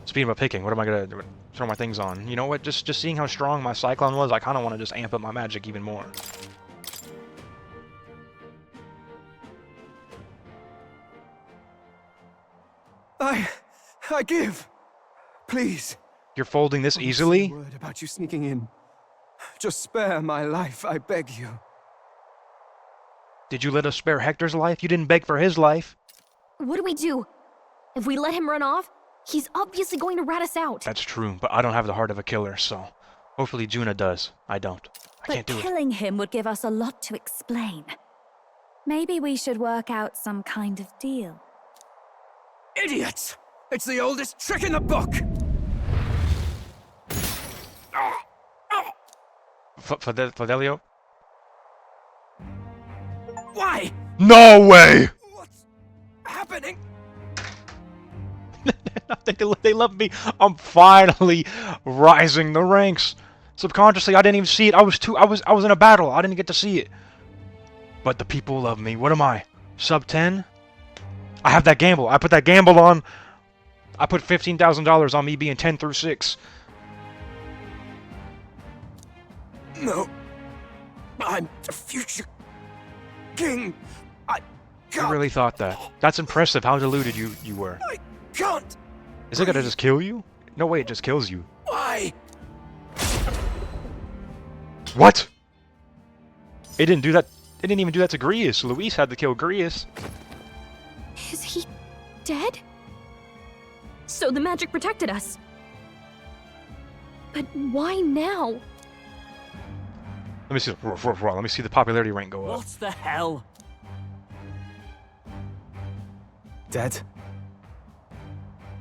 Speaking of picking, what am I gonna throw my things on? You know what? Just seeing how strong my Cyclone was, I kind of want to just amp up my magic even more. I give. Please. You're folding this easily? Word about you sneaking in. Just spare my life, I beg you. Did you let us spare Hector's life? You didn't beg for his life. What do we do? If we let him run off, he's obviously going to rat us out. That's true, but I don't have the heart of a killer, so hopefully Juna does. I don't. I can't do But it. killing him would give us a lot to explain. Maybe we should work out some kind of deal. Idiots! It's the oldest trick in the book! Fidelio? Why? No way! What's happening? They love me. I'm finally rising the ranks. Subconsciously, I didn't even see it. I was in a battle. I didn't get to see it. But the people love me. What am I? Sub 10? I have that gamble. I put that gamble on. I put $15,000 on me being 10 through 6. No. I'm the future king. I You can't. really thought that. That's impressive how deluded you were. I can't. Is it gonna just kill you? No way, it just kills you. Why? What? It didn't do that. It didn't even do that to Grius. Luis had to kill Grius. Is he dead? So the magic protected us. But why now? Let me see. Let me see the popularity rank go up. What the hell? Dead?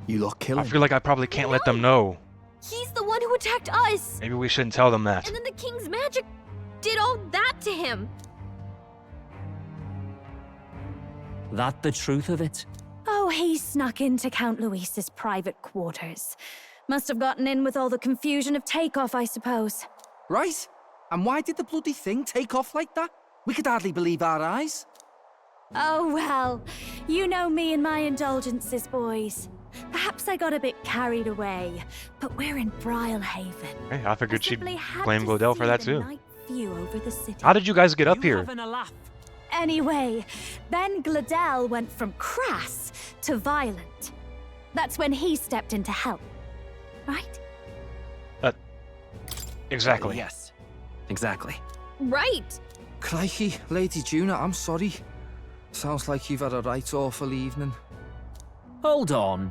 You lot kill I him? feel like I probably can't let them know. He's the one who attacked us! Maybe we shouldn't tell them that. And then the king's magic did all that to him! That the truth of it? Oh, he snuck into Count Luis's private quarters. Must have gotten in with all the confusion of takeoff, I suppose. Right? And why did the bloody thing take off like that? We could hardly believe our eyes. Oh, well, you know me and my indulgences, boys. Perhaps I got a bit carried away, but we're in Brialhaven. Hey, I figured she'd Simply had blame to Glodell for see that the too. night view over the city. How did you guys get up here? Having a laugh. Anyway, then Glodell went from crass to violent. That's when he stepped in to help, right? Exactly. Yes, exactly. Right! Crikey, Lady Juna, I'm sorry. Sounds like you've had a right awful evening. Hold on.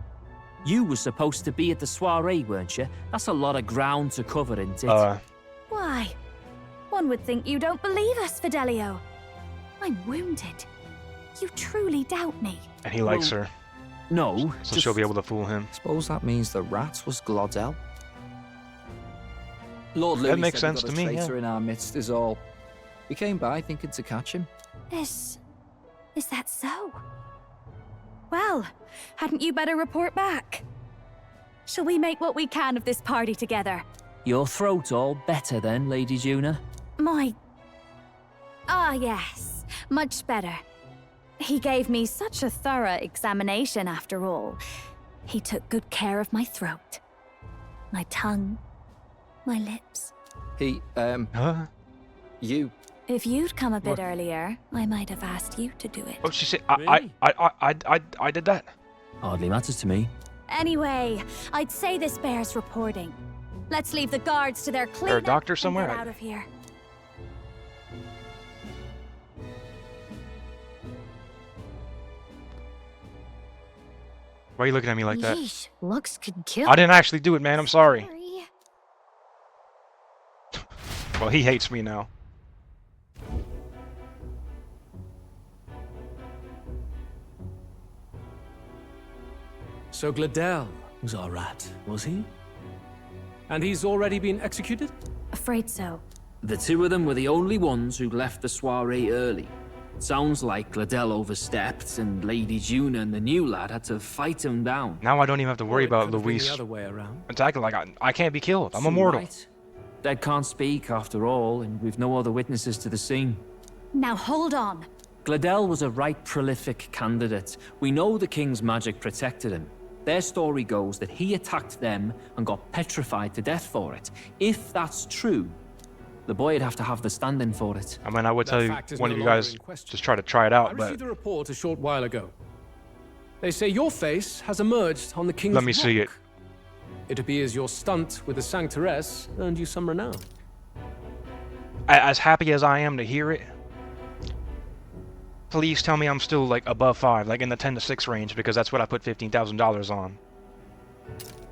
You were supposed to be at the soiree, weren't you? That's a lot of ground to cover, isn't it? Why? One would think you don't believe us, Fidelio. I'm wounded. You truly doubt me. And he likes her. No. So she'll be able to fool him. Suppose that means the rat was Glodell. Lord Louis That makes said we sense got to a me, traitor yeah. in our midst is all. We came by thinking to catch him. Is that so? Well, hadn't you better report back? Shall we make what we can of this party together? Your throat all better then, Lady Juna? Yes, much better. He gave me such a thorough examination after all. He took good care of my throat, my tongue, my lips. You. If you'd come a bit earlier, I might have asked you to do it. Oh, she said, I did that. Hardly matters to me. Anyway, I'd say this bears reporting. Let's leave the guards to their cleanup. Or a doctor somewhere? And get out of here. Why are you looking at me like that? Yeesh, looks could kill. I didn't actually do it, man. I'm sorry. Well, he hates me now. So Glodell was our rat, was he? And he's already been executed? Afraid so. The two of them were the only ones who left the soiree early. Sounds like Glodell overstepped, and Lady Juna and the new lad had to fight him down. Now I don't even have to worry about The Luis other way around. attacking like I can't be killed. I'm So immortal. right. Dead can't speak after all, and we've no other witnesses to the scene. Now hold on. Glodell was a right prolific candidate. We know the king's magic protected him. Their story goes that he attacked them and got petrified to death for it. If that's true, the boy would have to have the stand-in for it. I mean, I would tell you, fact is one no of you longer guys in question. just try to try it I out, but received a report a short while ago. They say your face has emerged on the king's let me see it. It appears your stunt with the Sanctoress earned you some renown. As happy as I am to hear it, please tell me I'm still like above 5, like in the 10 to 6 range, because that's what I put $15,000 on.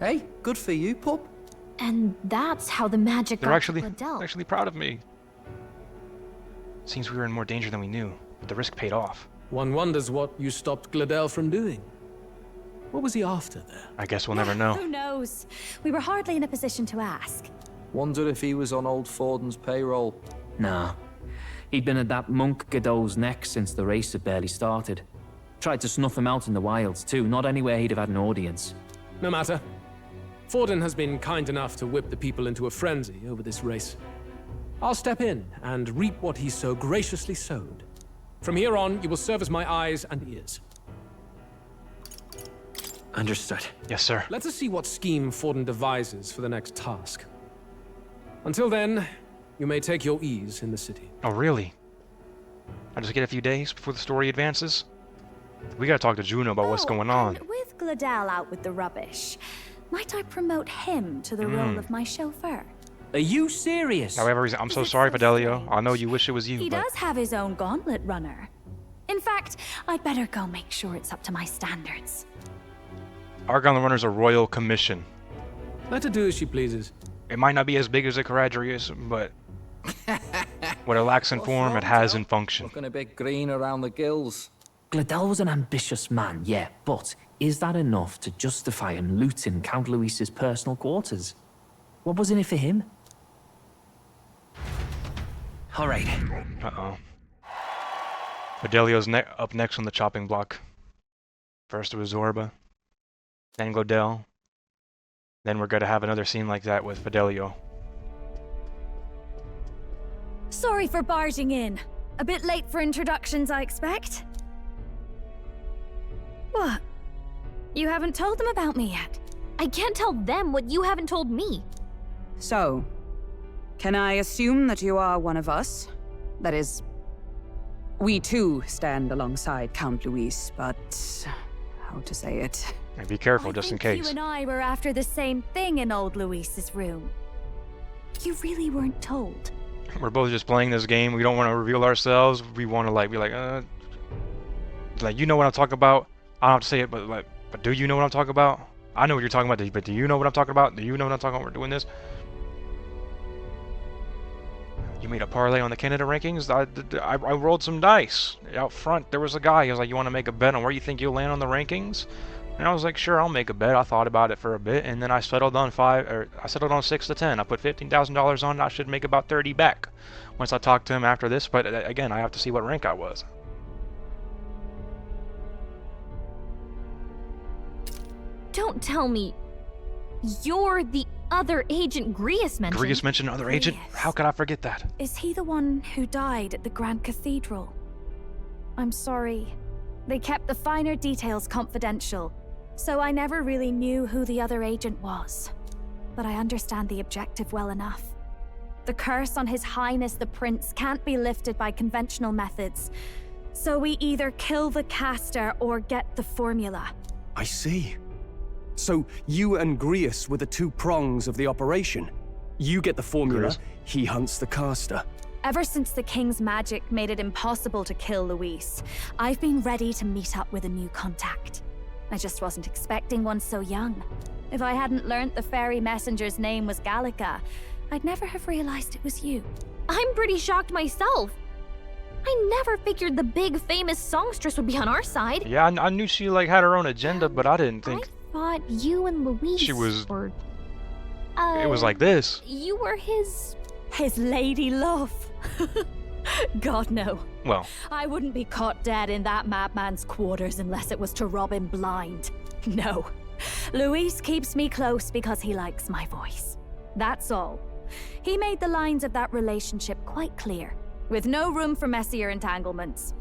Hey, good for you, pup. And that's how the magic They're got actually to Glodell. actually proud of me. Seems we were in more danger than we knew, but the risk paid off. One wonders what you stopped Glodell from doing. What was he after there? I guess we'll never know. Who knows? We were hardly in a position to ask. Wonder if he was on old Forden's payroll. Nah. He'd been at that monk Godot's neck since the race had barely started. Tried to snuff him out in the wilds too, not anywhere he'd have had an audience. No matter. Forden has been kind enough to whip the people into a frenzy over this race. I'll step in and reap what he so graciously sowed. From here on, you will serve as my eyes and ears. Understood. Yes, sir. Let us see what scheme Forden devises for the next task. Until then, you may take your ease in the city. Oh, really? I just get a few days before the story advances? We gotta talk to Juno about what's going on. And with Glodell out with the rubbish, might I promote him to the role of my chauffeur? Are you serious? However, I'm so sorry, Fidelio. I know you wish it was you, He but does have his own gauntlet runner. In fact, I'd better go make sure it's up to my standards. our Gauntlet Runner's a royal commission. Let her do as she pleases. It might not be as big as a Caradrius, but what it lacks in form, it has in function. Looking a bit green around the gills. Glodell was an ambitious man, yeah, but is that enough to justify him looting Count Luis's personal quarters? What was in it for him? All right. Uh-oh. Fidelio's up next on the chopping block. First it was Zorba, then Glodell. Then we're gonna have another scene like that with Fidelio. Sorry for barging in. A bit late for introductions, I expect. What? You haven't told them about me yet? I can't tell them what you haven't told me. So, can I assume that you are one of us? That is, we too stand alongside Count Luis, but how to say it? And be careful, just in You case. and I were after the same thing in old Luis's room. You really weren't told. We're both just playing this game. We don't want to reveal ourselves. We want to be like, you know what I'm talking about. I don't have to say it, but do you know what I'm talking about? I know what you're talking about, but do you know what I'm talking about? Do you know what I'm talking about? We're doing this. You made a parlay on the Canada rankings? I rolled some dice. Out front, there was a guy. He was like, you want to make a bet on where you think you'll land on the rankings? And I was like, sure, I'll make a bet. I thought about it for a bit, and then I settled on 6 to 10. I put $15,000 on. I should make about 30 back once I talk to him after this. But again, I have to see what rank I was. Don't tell me you're the other agent Grius mentioned. Grius mentioned another agent? How could I forget that? Is he the one who died at the Grand Cathedral? I'm sorry. They kept the finer details confidential, so I never really knew who the other agent was. But I understand the objective well enough. The curse on His Highness the Prince can't be lifted by conventional methods, so we either kill the caster or get the formula. I see. So you and Grius were the two prongs of the operation. You get the formula, Grius? he hunts the caster. Ever since the King's magic made it impossible to kill Luis, I've been ready to meet up with a new contact. I just wasn't expecting one so young. If I hadn't learnt the fairy messenger's name was Gallica, I'd never have realized it was you. I'm pretty shocked myself. I never figured the big famous songstress would be on our side. Yeah, I knew she like had her own agenda, but I didn't think I thought you and Luis she was. were... It was like this. You were his lady love. God, no. Well, I wouldn't be caught dead in that madman's quarters unless it was to rob him blind. No. Luis keeps me close because he likes my voice. That's all. He made the lines of that relationship quite clear, with no room for messier entanglements.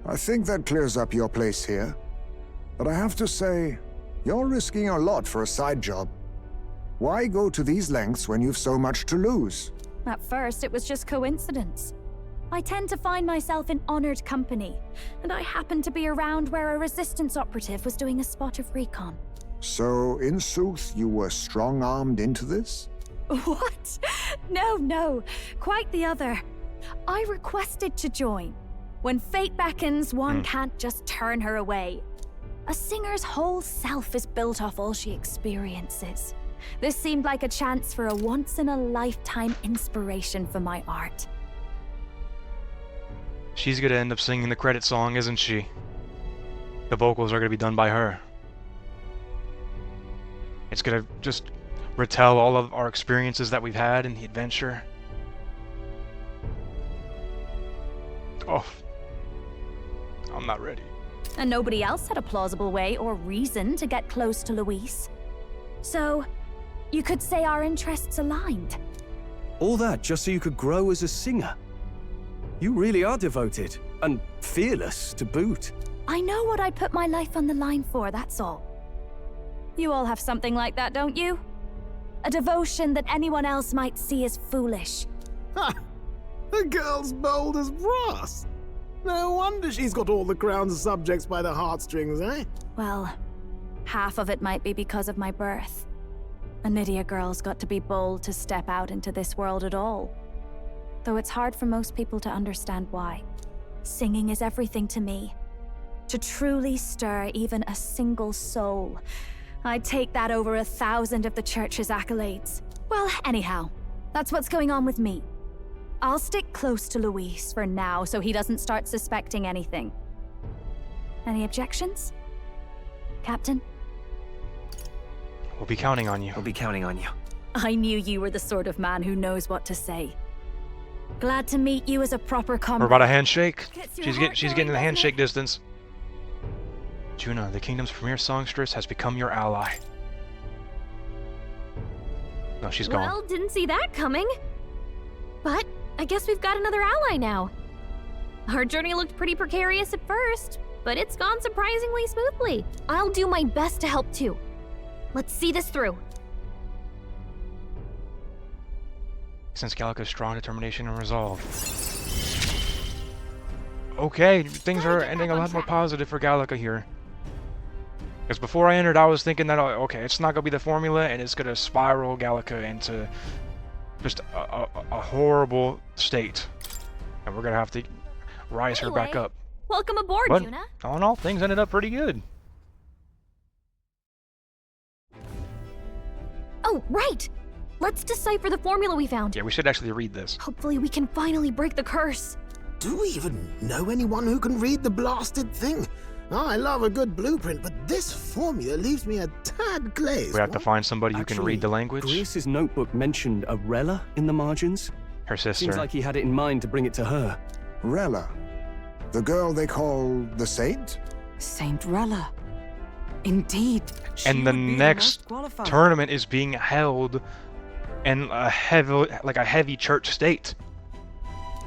I think that clears up your place here. But I have to say, you're risking a lot for a side job. Why go to these lengths when you've so much to lose? At first, it was just coincidence. I tend to find myself in honored company, and I happened to be around where a resistance operative was doing a spot of recon. So, in sooth, you were strong-armed into this? What? No. Quite the other. I requested to join. When fate beckons, one can't just turn her away. A singer's whole self is built off all she experiences. This seemed like a chance for a once-in-a-lifetime inspiration for my art. she's gonna end up singing the credit song, isn't she? The vocals are gonna be done by her. It's gonna just retell all of our experiences that we've had in the adventure. Oh, I'm not ready. And nobody else had a plausible way or reason to get close to Luis. So, you could say our interests aligned. All that just so you could grow as a singer. You really are devoted, and fearless to boot. I know what I'd put my life on the line for, that's all. You all have something like that, don't you? A devotion that anyone else might see as foolish. Ha! The girl's bold as brass. No wonder she's got all the crown's subjects by the heartstrings, eh? Well, half of it might be because of my birth. A Nydia girl's got to be bold to step out into this world at all. Though it's hard for most people to understand why. Singing is everything to me. To truly stir even a single soul, I'd take that over 1,000 of the church's accolades. Well, anyhow, that's what's going on with me. I'll stick close to Luis for now so he doesn't start suspecting anything. Any objections? Captain? We'll be counting on you. We'll be counting on you. I knew you were the sort of man who knows what to say. Glad to meet you as a proper comrade. We're about a handshake. She's heart getting going, the handshake distance. Juna, the kingdom's premier songstress, has become your ally. No, she's gone. Well, didn't see that coming. But I guess we've got another ally now. Our journey looked pretty precarious at first, but it's gone surprisingly smoothly. I'll do my best to help too. Let's see this through. Since Gallica's strong determination and resolve. Okay, things are ending a lot more positive for Gallica here. Because before I entered, I was thinking that, okay, it's not going to be the formula, and it's going to spiral Gallica into just a horrible state. And we're going to have to rise her back up. Welcome aboard, But Juna. all in all, things ended up pretty good. Oh, right! Let's decipher the formula we found. Yeah, we should actually read this. Hopefully we can finally break the curse. Do we even know anyone who can read the blasted thing? I love a good blueprint, but this formula leaves me a tad glazed. We have to find somebody who can read the language. Grace's notebook mentioned a Rella in the margins. Her sister. Seems like he had it in mind to bring it to her. Rella? The girl they call the Saint? Saint Rella. Indeed. And the next tournament is being held in a heavy church state.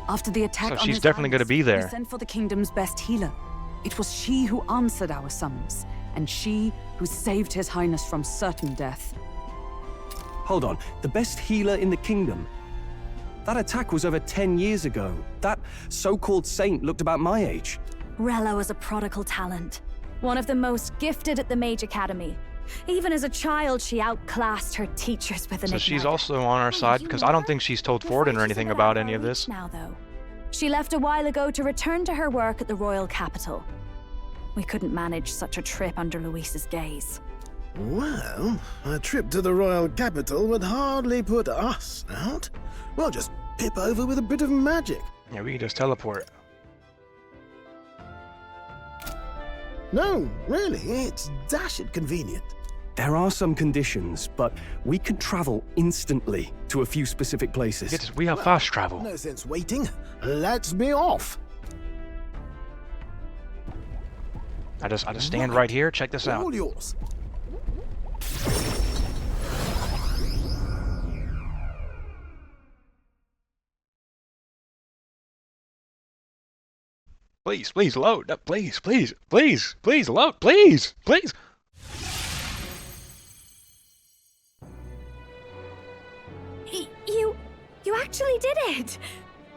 After the attack So on she's his definitely going to be we there. sent for the kingdom's best healer. It was she who answered our summons, and she who saved His Highness from certain death. Hold on, the best healer in the kingdom? That attack was over 10 years ago. That so-called saint looked about my age. Rella was a prodigal talent. One of the most gifted at the Mage Academy. Even as a child, she outclassed her teachers with an So she's igniter. also on our side, because I don't think she's told Forden or anything about any of this. Now, though, she left a while ago to return to her work at the royal capital. We couldn't manage such a trip under Luis's gaze. Well, a trip to the royal capital would hardly put us out. We'll just pip over with a bit of magic. Yeah, we can just teleport. No, really, it's dashed convenient. There are some conditions, but we can travel instantly to a few specific places. We have fast travel. No sense waiting. Let's be off. I just stand right here. Check this out. All yours. Please, please load. Please, please, please, please load. Please, please. You actually did it!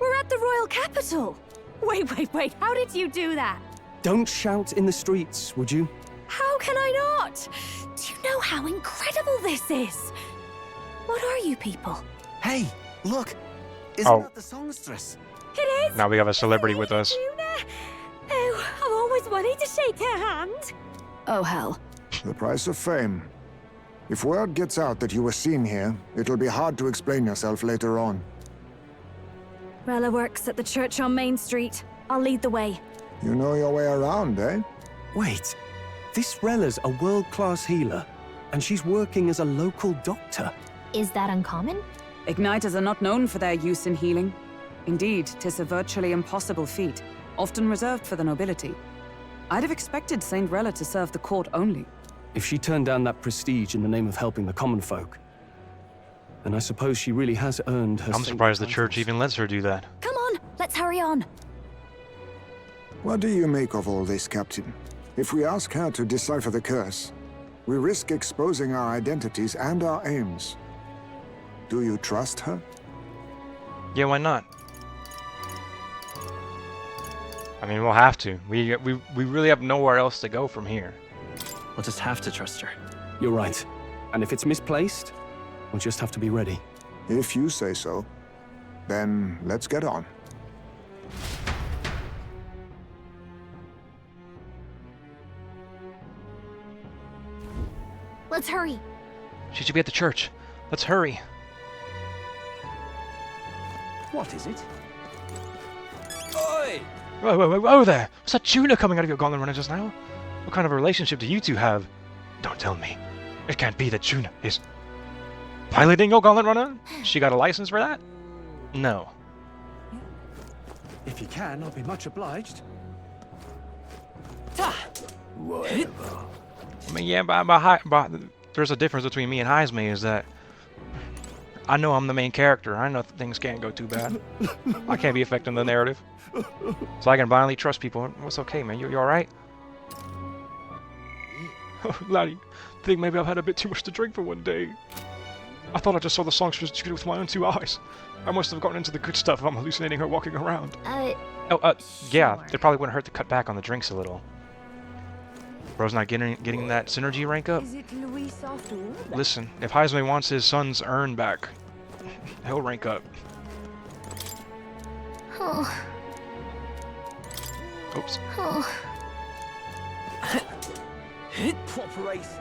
We're at the royal capital! Wait, how did you do that? Don't shout in the streets, would you? How can I not? Do you know how incredible this is? What are you people? Hey, look! Isn't that the songstress? It is! Now we have a celebrity with us. Oh, I've always wanted to shake her hand. Oh, hell. The price of fame. If word gets out that you were seen here, it'll be hard to explain yourself later on. Rella works at the church on Main Street. I'll lead the way. You know your way around, eh? Wait, this Rella's a world-class healer, and she's working as a local doctor. Is that uncommon? Igniters are not known for their use in healing. Indeed, 'tis a virtually impossible feat, often reserved for the nobility. I'd have expected Saint Rella to serve the court only. If she turned down that prestige in the name of helping the common folk, then I suppose she really has earned her... I'm surprised the church even lets her do that. Come on, let's hurry on. What do you make of all this, Captain? If we ask her to decipher the curse, we risk exposing our identities and our aims. Do you trust her? Yeah, why not? I mean, we'll have to. We really have nowhere else to go from here. We'll just have to trust her. You're right. And if it's misplaced, we'll just have to be ready. If you say so, then let's get on. Let's hurry. She should be at the church. Let's hurry. What is it? Oi! Whoa there! Was that tuna coming out of your gauntlet runner just now? What kind of a relationship do you two have? Don't tell me. It can't be that Tuna is piloting your gauntlet runner? She got a license for that? No. If you can, I'll be much obliged. Whatever. I mean, yeah, but there's a difference between me and Heisme is that I know I'm the main character. I know things can't go too bad. I can't be affecting the narrative. So I can blindly trust people. It's okay, man. You alright? Oh, laddie, I think maybe I've had a bit too much to drink for one day. I thought I just saw the songstress with my own two eyes. I must have gotten into the good stuff if I'm hallucinating her walking around. Yeah, it probably wouldn't hurt to cut back on the drinks a little. Bro's not getting that synergy rank up. Is it Luis after all? Listen, if Heisme wants his son's urn back, he'll rank up. Oh. Oops. Oh. Proper aces.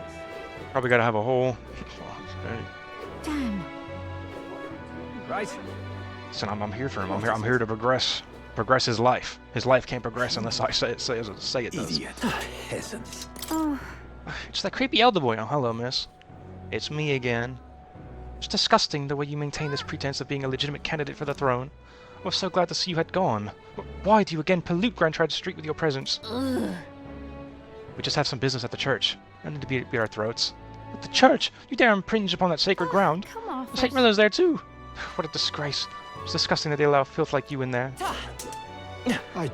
Probably gotta have a whole... Damn. Right. So I'm here for him. I'm here to progress his life. His life can't progress unless I say it does. Idiot peasants. Oh, It's that creepy elder boy. Oh, hello, miss. It's me again. It's disgusting the way you maintain this pretense of being a legitimate candidate for the throne. I was so glad to see you had gone. Why do you again pollute Grand Trade Street with your presence? ugh. We just have some business at the church. I need to be our throats. At the church? You dare impinge upon that sacred ground? Come off The St. Miller's there too. What a disgrace. It's disgusting that they allow filth like you in there. I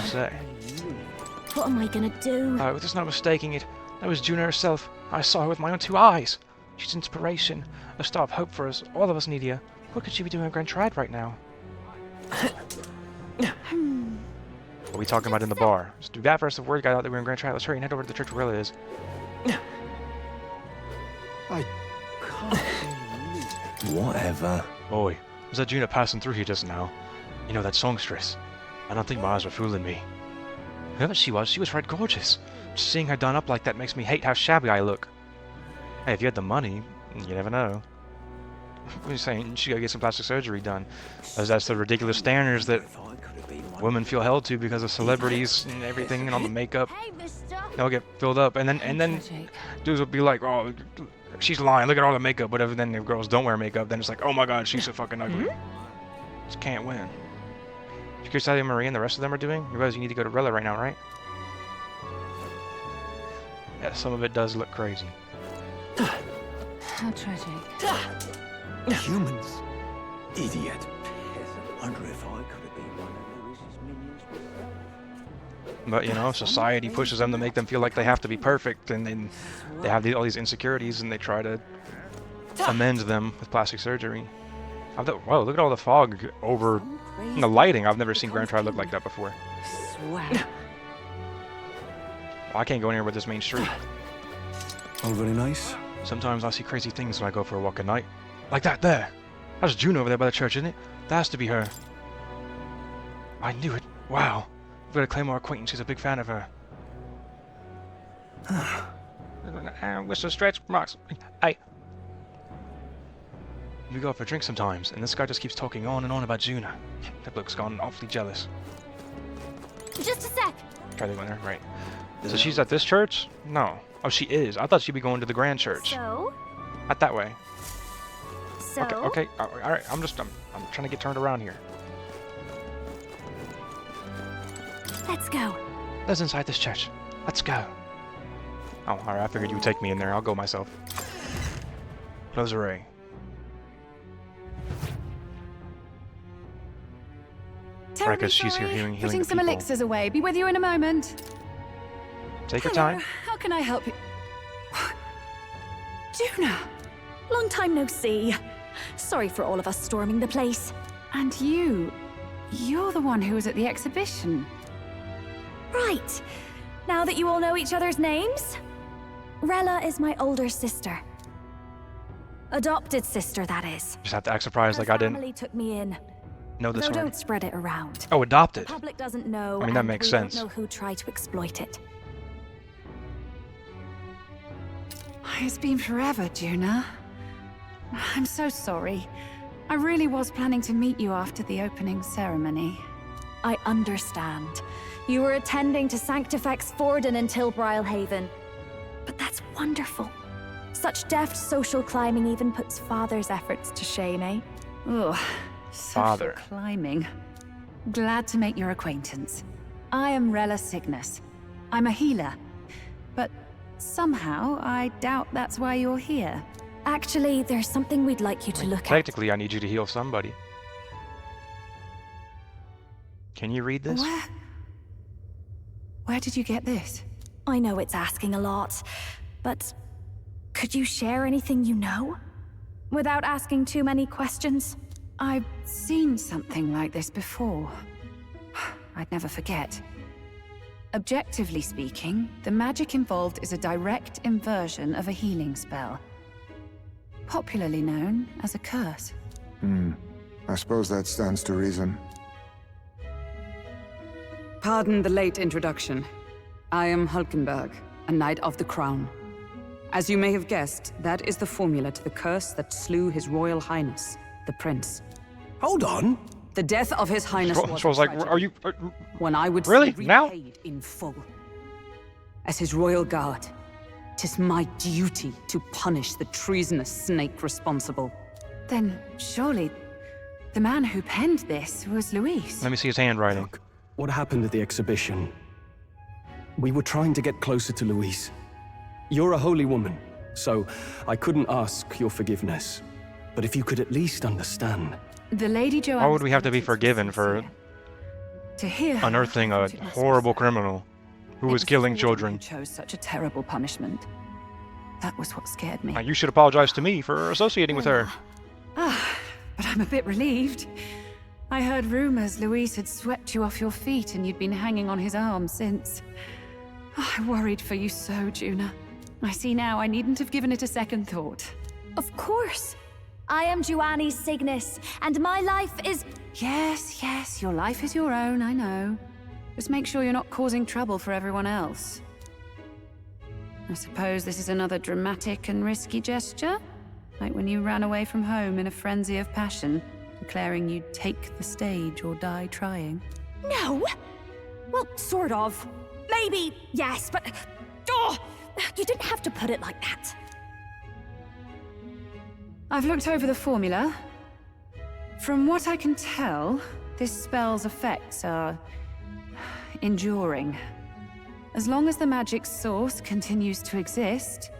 say. What am I gonna do? Oh, there's no mistaking it. That was Juna herself. I saw her with my own 2 eyes. She's inspiration, a star of hope for us. All of us need her. What could she be doing at Grand Trade right now? What are we talking about in the bar? Just do that first. The word got out that we're in Grand Trade. Let's hurry and head over to the church where Rilla is. I can't believe. Whatever. Oi, was that Juna passing through here just now? You know, that songstress. I don't think my eyes were fooling me. Whoever she was right gorgeous. Just seeing her done up like that makes me hate how shabby I look. Hey, if you had the money, you never know. What are you saying? You should go get some plastic surgery done. As that's the ridiculous standards that women feel held to because of celebrities and everything and all the makeup. They'll get filled up, and then dudes will be like, "Oh, she's lying. Look at all the makeup." Whatever. Then if girls don't wear makeup, then it's like, "Oh my God, she's so fucking ugly." Just can't win. You curious how Marie and the rest of them are doing? You realize you need to go to Rilla right now, right? Yeah, some of it does look crazy. How tragic. Humans. Idiot peasant. Wonder if I could have been one of Louis's minions. But, you know, society pushes them to make them feel like they have to be perfect, and then they have all these insecurities, and they try to amend them with plastic surgery. Whoa, look at all the fog over the lighting. I've never seen Grand Trade look like that before. Swear. I can't go anywhere with this main street. Oh, very nice. Sometimes I see crazy things when I go for a walk at night. Like that there. That's June over there by the church, isn't it? That has to be her. I knew it. Wow. We've got to claim our acquaintance. He's a big fan of her. Whistle stretch marks. Hey. We go out for a drink sometimes, and this guy just keeps talking on and on about Juna. That bloke's gone awfully jealous. Just a sec. Okay, they went there, right. So she's at this church? No. Oh, she is. I thought she'd be going to the grand church. So? Not that way. So? Okay. All right. I'm trying to get turned around here. Let's go. Let's inside this church. Let's go. Oh, all right. I figured you would take me in there. I'll go myself. Close array. Right, because she's here healing Putting the some people. elixirs away. Be with you in a moment. Take your Hello, time. How can I help you? Juna! Long time no see. Sorry for all of us storming the place. And you're the one who was at the exhibition. Right. Now that you all know each other's names, Rella is my older sister. Adopted sister, that is. Just have to act surprised like I didn't Family took me in. know this Though already. don't spread it around. Oh, adopted. The public doesn't know. I mean, that and makes we sense. Don't know who tried to exploit it. It's been forever, Juna. I'm so sorry. I really was planning to meet you after the opening ceremony. I understand. You were attending to Sanctifex Forden in Tilbrile But that's wonderful. Such deft social climbing even puts Father's efforts to shame, eh? Ugh, Father. social climbing. Glad to make your acquaintance. I am Rella Cygnus. I'm a healer. But somehow, I doubt that's why you're here. Actually, there's something we'd like you to look at. Technically, I need you to heal somebody. Can you read this? Where did you get this? I know it's asking a lot, but could you share anything you know? Without asking too many questions? I've seen something like this before. I'd never forget. Objectively speaking, the magic involved is a direct inversion of a healing spell. Popularly known as a curse. I suppose that stands to reason. Pardon the late introduction. I am Hulkenberg, a Knight of the Crown. As you may have guessed, that is the formula to the curse that slew His Royal Highness, the Prince. Hold on. The death of His Highness was I was like, tragedy, are you... when I would really? see Now? repaid in full. As his royal guard, 'tis my duty to punish the treasonous snake responsible. Then surely the man who penned this was Luis. Let me see his handwriting. Look, what happened at the exhibition? We were trying to get closer to Luis. You're a holy woman, so I couldn't ask your forgiveness. But if you could at least understand. The Lady Joanne. Why would we have to be forgiven for to hear unearthing a horrible criminal who was killing children? Chose such a terrible punishment. That was what scared me. Now, you should apologize to me for associating with her. But I'm a bit relieved. I heard rumors Luis had swept you off your feet and you'd been hanging on his arm since. I worried for you so, Juna. I see now I needn't have given it a second thought. Of course. I am Juani's Cygnus, and my life is... Yes, your life is your own, I know. Just make sure you're not causing trouble for everyone else. I suppose this is another dramatic and risky gesture? Like when you ran away from home in a frenzy of passion, declaring you'd take the stage or die trying. No! Well, sort of. Maybe, yes, but... Oh, you didn't have to put it like that. I've looked over the formula. From what I can tell, this spell's effects are enduring. As long as the magic source continues to exist,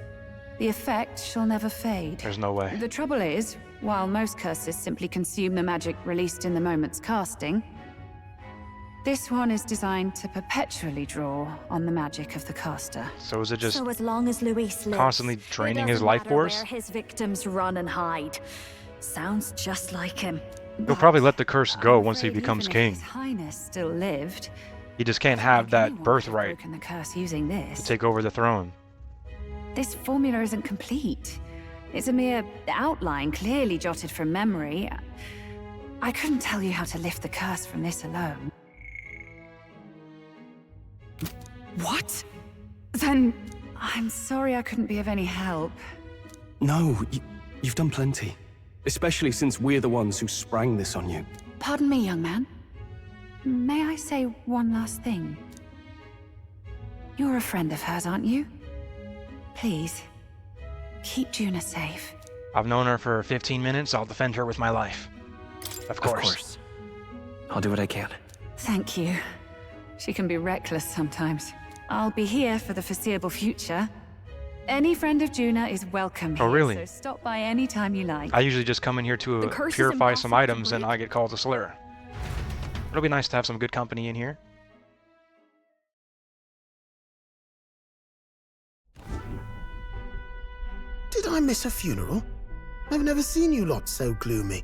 the effect shall never fade. There's no way. The trouble is, while most curses simply consume the magic released in the moment's casting, this one is designed to perpetually draw on the magic of the caster. So is it just so as long as Luis lives, constantly draining his life force? Where his victims run and hide. Sounds just like him. He'll probably let the curse go once he becomes king. His Highness still lived. He just can't have that birthright The curse using this. to take over the throne. This formula isn't complete. It's a mere outline, clearly jotted from memory. I couldn't tell you how to lift the curse from this alone. What? Then I'm sorry I couldn't be of any help. No, you've done plenty. Especially since we're the ones who sprang this on you. Pardon me, young man. May I say one last thing? You're a friend of hers, aren't you? Please, keep Juna safe. I've known her for 15 minutes. I'll defend her with my life. Of course. I'll do what I can. Thank you. She can be reckless sometimes. I'll be here for the foreseeable future. Any friend of Juna is welcome here, Oh, really? so stop by any time you like. I usually just come in here to purify some items and I get called a slur. It'll be nice to have some good company in here. Did I miss a funeral? I've never seen you lot so gloomy.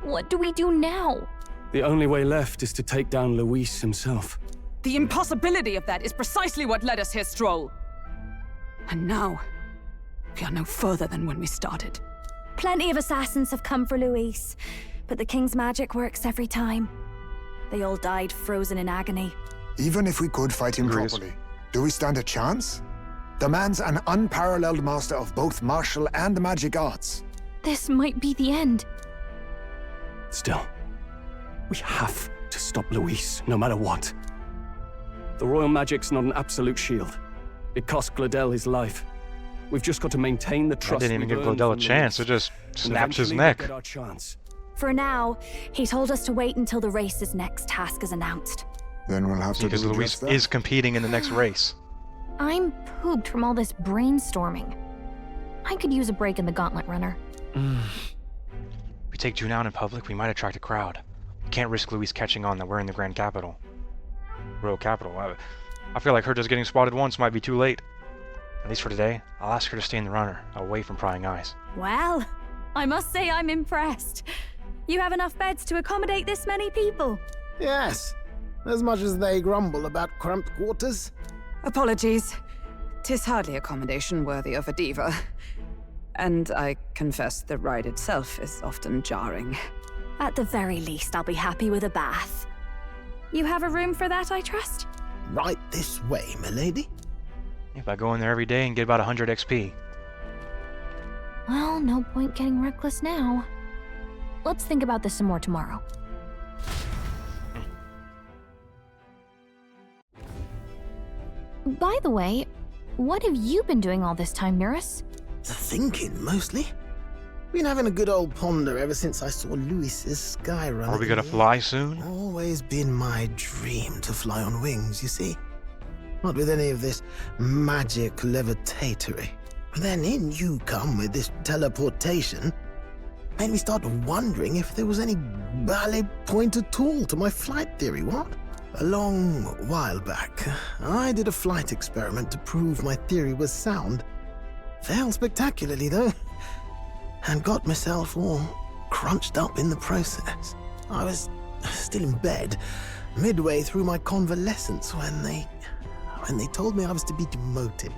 What do we do now? The only way left is to take down Luis himself. The impossibility of that is precisely what led us here, Stroll. And now, we are no further than when we started. Plenty of assassins have come for Luis, but the king's magic works every time. They all died frozen in agony. Even if we could fight him properly, do we stand a chance? The man's an unparalleled master of both martial and magic arts. This might be the end. Still, we have to stop Luis, no matter what. The royal magic's not an absolute shield. It cost Gladel his life. We've just got to maintain the I trust. didn't even give Gladel a chance. It just snaps his neck. For now, he told us to wait until the race's next task is announced. Then we'll have to Because do Luis just that. is competing in the next race. I'm pooped from all this brainstorming. I could use a break in the gauntlet runner. If we take June out in public, we might attract a crowd. We can't risk Luis catching on that we're in the Grand Capital. Royal Capital. I feel like her just getting spotted once might be too late. At least for today, I'll ask her to stay in the runner, away from prying eyes. Well, I must say I'm impressed. You have enough beds to accommodate this many people. Yes, as much as they grumble about cramped quarters. Apologies. 'Tis hardly accommodation worthy of a diva. And I confess the ride itself is often jarring. At the very least, I'll be happy with a bath. You have a room for that, I trust? Right this way, milady. If I go in there every day and get about 100 XP. Well, no point getting reckless now. Let's think about this some more tomorrow. By the way, what have you been doing all this time, Eurus? Thinking, mostly. Been having a good old ponder ever since I saw Luis's sky run. Are we gonna fly soon? Always been my dream to fly on wings, you see. Not with any of this magic levitatory. But then in you come with this teleportation. Made me start wondering if there was any ballet point at all to my flight theory, what? A long while back, I did a flight experiment to prove my theory was sound. Failed spectacularly, though, and got myself all crunched up in the process. I was still in bed, midway through my convalescence, when they told me I was to be demoted.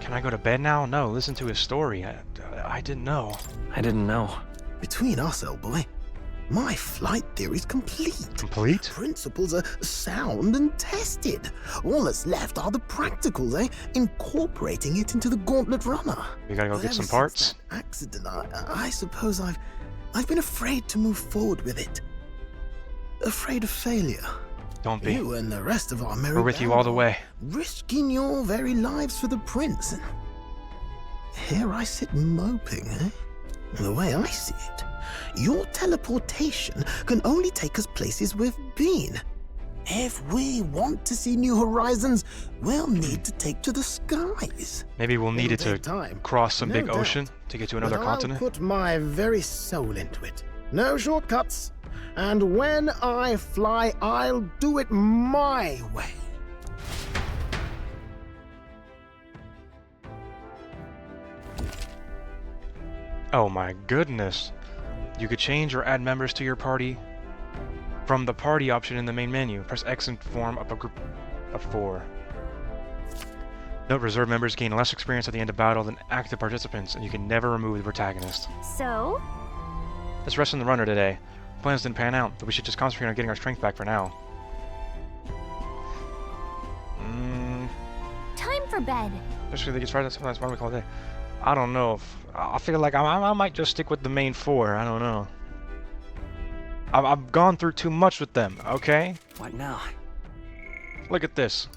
Can I go to bed now? No, listen to his story. I didn't know. I didn't know. Between us, old boy, my flight theory's complete. Complete? Principles are sound and tested. All that's left are the practicals, incorporating it into the gauntlet runner. We gotta go get some parts. Accident, I suppose I've been afraid to move forward with it. Afraid of failure. Don't be. You and the rest of our merry We're with you all the way. risking your very lives for the prince. And here I sit moping, The way I see it, your teleportation can only take us places we've been. If we want to see new horizons, we'll need to take to the skies. Maybe we'll need it to cross some big ocean to get to another continent. I'll put my very soul into it. No shortcuts. And when I fly, I'll do it my way. Oh my goodness. You could change or add members to your party from the party option in the main menu. Press X and form up a group of 4. Note, reserve members gain less experience at the end of battle than active participants, and you can never remove the protagonist. So? Let's rest in the runner today. Plans didn't pan out, but we should just concentrate on getting our strength back for now. Time for bed. Especially if it gets right, that's why we call it a day. I don't know. I feel like I might just stick with the main 4. I don't know. I've gone through too much with them, okay? What now? Look at this.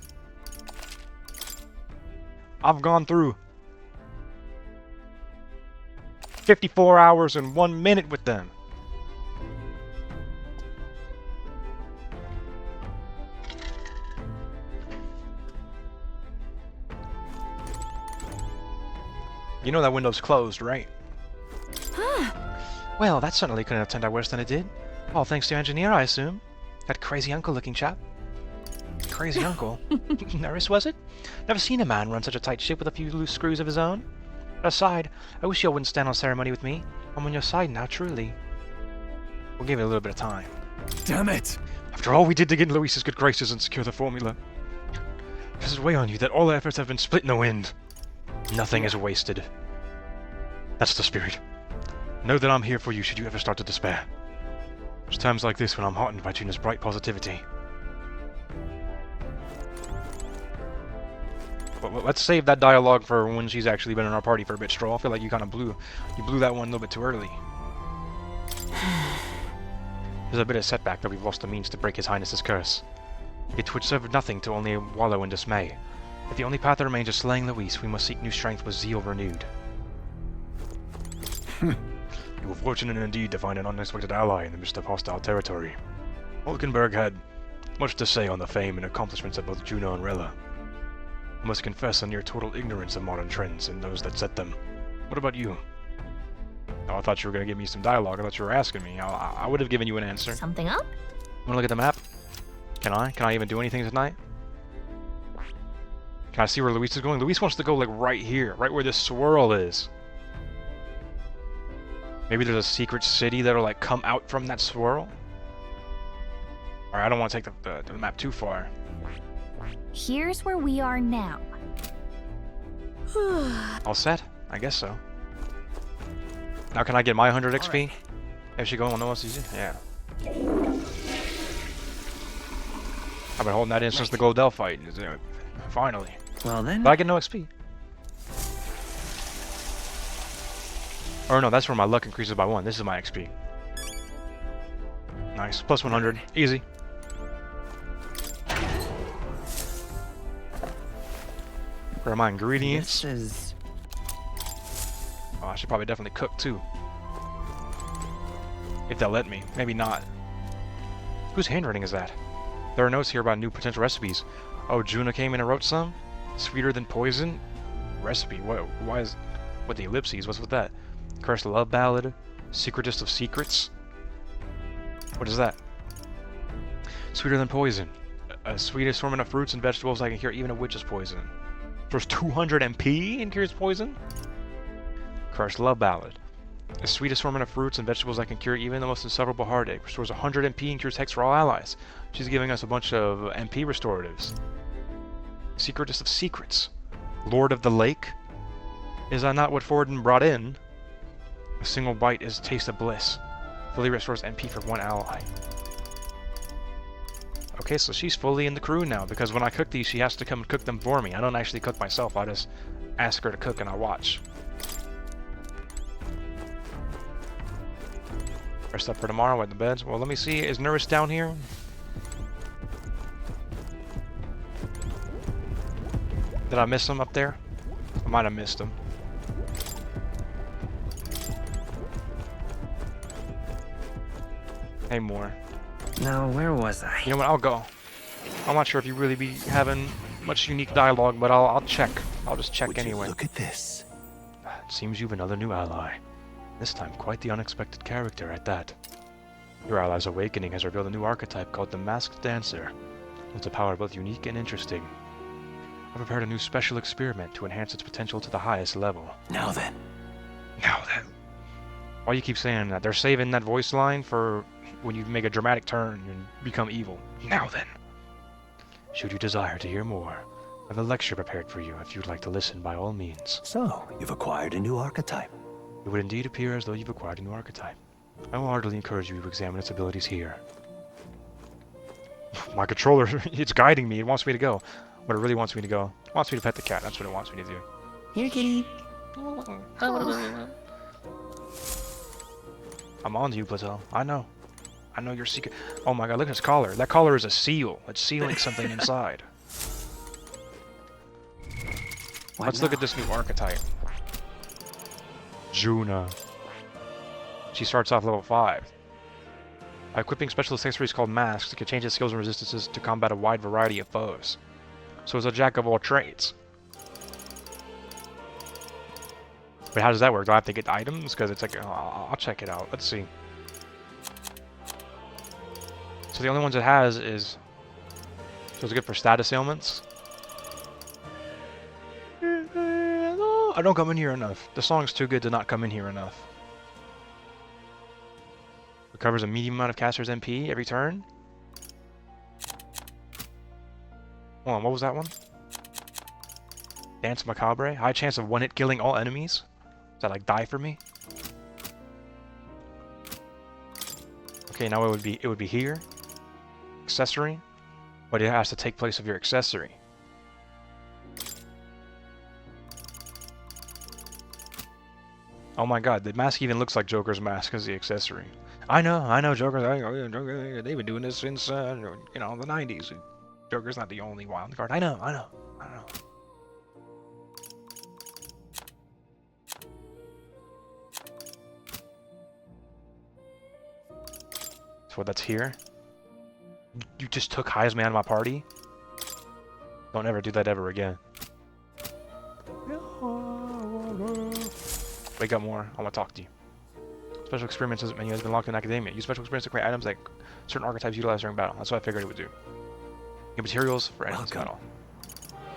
I've gone through 54 hours and 1 minute with them. You know that window's closed, right? Well, that certainly couldn't have turned out worse than it did. All thanks to your engineer, I assume. That crazy uncle-looking chap. Crazy uncle? Nervous, was it? Never seen a man run such a tight ship with a few loose screws of his own. Aside, I wish you wouldn't stand on ceremony with me. I'm on your side now, truly. We'll give it a little bit of time. Damn it! After all we did to get Luis's good graces and secure the formula, does it weigh on you that all our efforts have been split in the wind? Nothing is wasted. That's the spirit. Know that I'm here for you should you ever start to despair. It's times like this when I'm heartened by Gina's bright positivity. But let's save that dialogue for when she's actually been in our party for a bit, Stroll. I feel like you kind of blew that one a little bit too early. There's a bit of setback that we've lost the means to break His Highness's curse. It would serve nothing to only wallow in dismay. If the only path that remains is slaying Luis, we must seek new strength with zeal renewed. You were fortunate indeed to find an unexpected ally in the midst of hostile territory. Hulkenberg had much to say on the fame and accomplishments of both Juno and Rella. I must confess a near total ignorance of modern trends and those that set them. What about you? Oh, I thought you were going to give me some dialogue. I thought you were asking me. I would have given you an answer. Something up? Want to look at the map? Can I? Can I even do anything tonight? Can I see where Luis is going? Luis wants to go like right here, right where this swirl is. Maybe there's a secret city that'll like come out from that swirl? Alright, I don't want to take the map too far. Here's where we are now. All set? I guess so. Now can I get my 100 XP? Right. If she go on no one sees it? Yeah. I've been holding that in since the Glodell fight. Finally. Well then. But I get no XP. Or no, that's where my luck increases by 1. This is my XP. Nice. Plus 100. Easy. Where are my ingredients? This is... Oh, I should probably definitely cook too. If they'll let me. Maybe not. Whose handwriting is that? There are notes here about new potential recipes. Oh, Juna came in and wrote some? Sweeter than poison? Recipe? What? Why is... What, the ellipses? What's with that? Cursed love ballad? Secretest of secrets? What is that? Sweeter than poison. A sweetest assortment of fruits and vegetables I can cure even a witch's poison. There's 200 MP and cures poison? Cursed love ballad. A sweet assortment of fruits and vegetables that can cure even the most insufferable heartache. Restores 100 MP and cures hex for all allies. She's giving us a bunch of MP restoratives. Secretest of secrets. Lord of the Lake. Is that not what Forden brought in? A single bite is a taste of bliss. Fully restores MP for 1 ally. Okay, so she's fully in the crew now, because when I cook these, she has to come and cook them for me. I don't actually cook myself, I just ask her to cook and I watch. Rest up for tomorrow at the beds. Well, let me see. Is Nurse down here? Did I miss him up there? I might have missed him. Hey, more. Now, where was I? You know what? I'll go. I'm not sure if you really be having much unique dialogue, but I'll check. I'll just check anyway. Look at this. It seems you've another new ally. This time, quite the unexpected character at that. Your ally's awakening has revealed a new archetype called the Masked Dancer, with a power both unique and interesting. I've prepared a new special experiment to enhance its potential to the highest level. Now then. Now then. Why you keep saying that? They're saving that voice line for when you make a dramatic turn and become evil. Now then. Should you desire to hear more, I have a lecture prepared for you if you'd like to listen by all means. So, you've acquired a new archetype. It would indeed appear as though you've acquired a new archetype. I will heartily encourage you to examine its abilities here. My controller, it's guiding me. It wants me to go. But it really wants me to go. It wants me to pet the cat. That's what it wants me to do. Here, kitty. I'm on to you, Plateau. I know. I know your secret. Oh my god, look at his collar. That collar is a seal. It's sealing something inside. Let's look at this new archetype. Juna. She starts off level 5. By equipping special accessories called masks, it can change its skills and resistances to combat a wide variety of foes. So it's a jack of all trades. But how does that work? Do I have to get items? Because it's like, I'll check it out. Let's see. So the only ones it has is... So it's good for status ailments. I don't come in here enough. The song's too good to not come in here enough. Recovers a medium amount of caster's MP every turn. Hold on, what was that one? Dance Macabre. High chance of one-hit killing all enemies. Does that like die for me? Okay, now it would be here. Accessory. But it has to take place of your accessory. Oh my god, the mask even looks like Joker's mask as the accessory. I know, Joker, they've been doing this since, you know, the 90s. Joker's not the only wild card. I know. So that's here. You just took highest man of my party? Don't ever do that ever again. Wake up more. I want to talk to you. Special experiences menu has been locked in academia. Use special experience to create items that certain archetypes utilize during battle. That's what I figured it would do. Get materials for enemies in battle.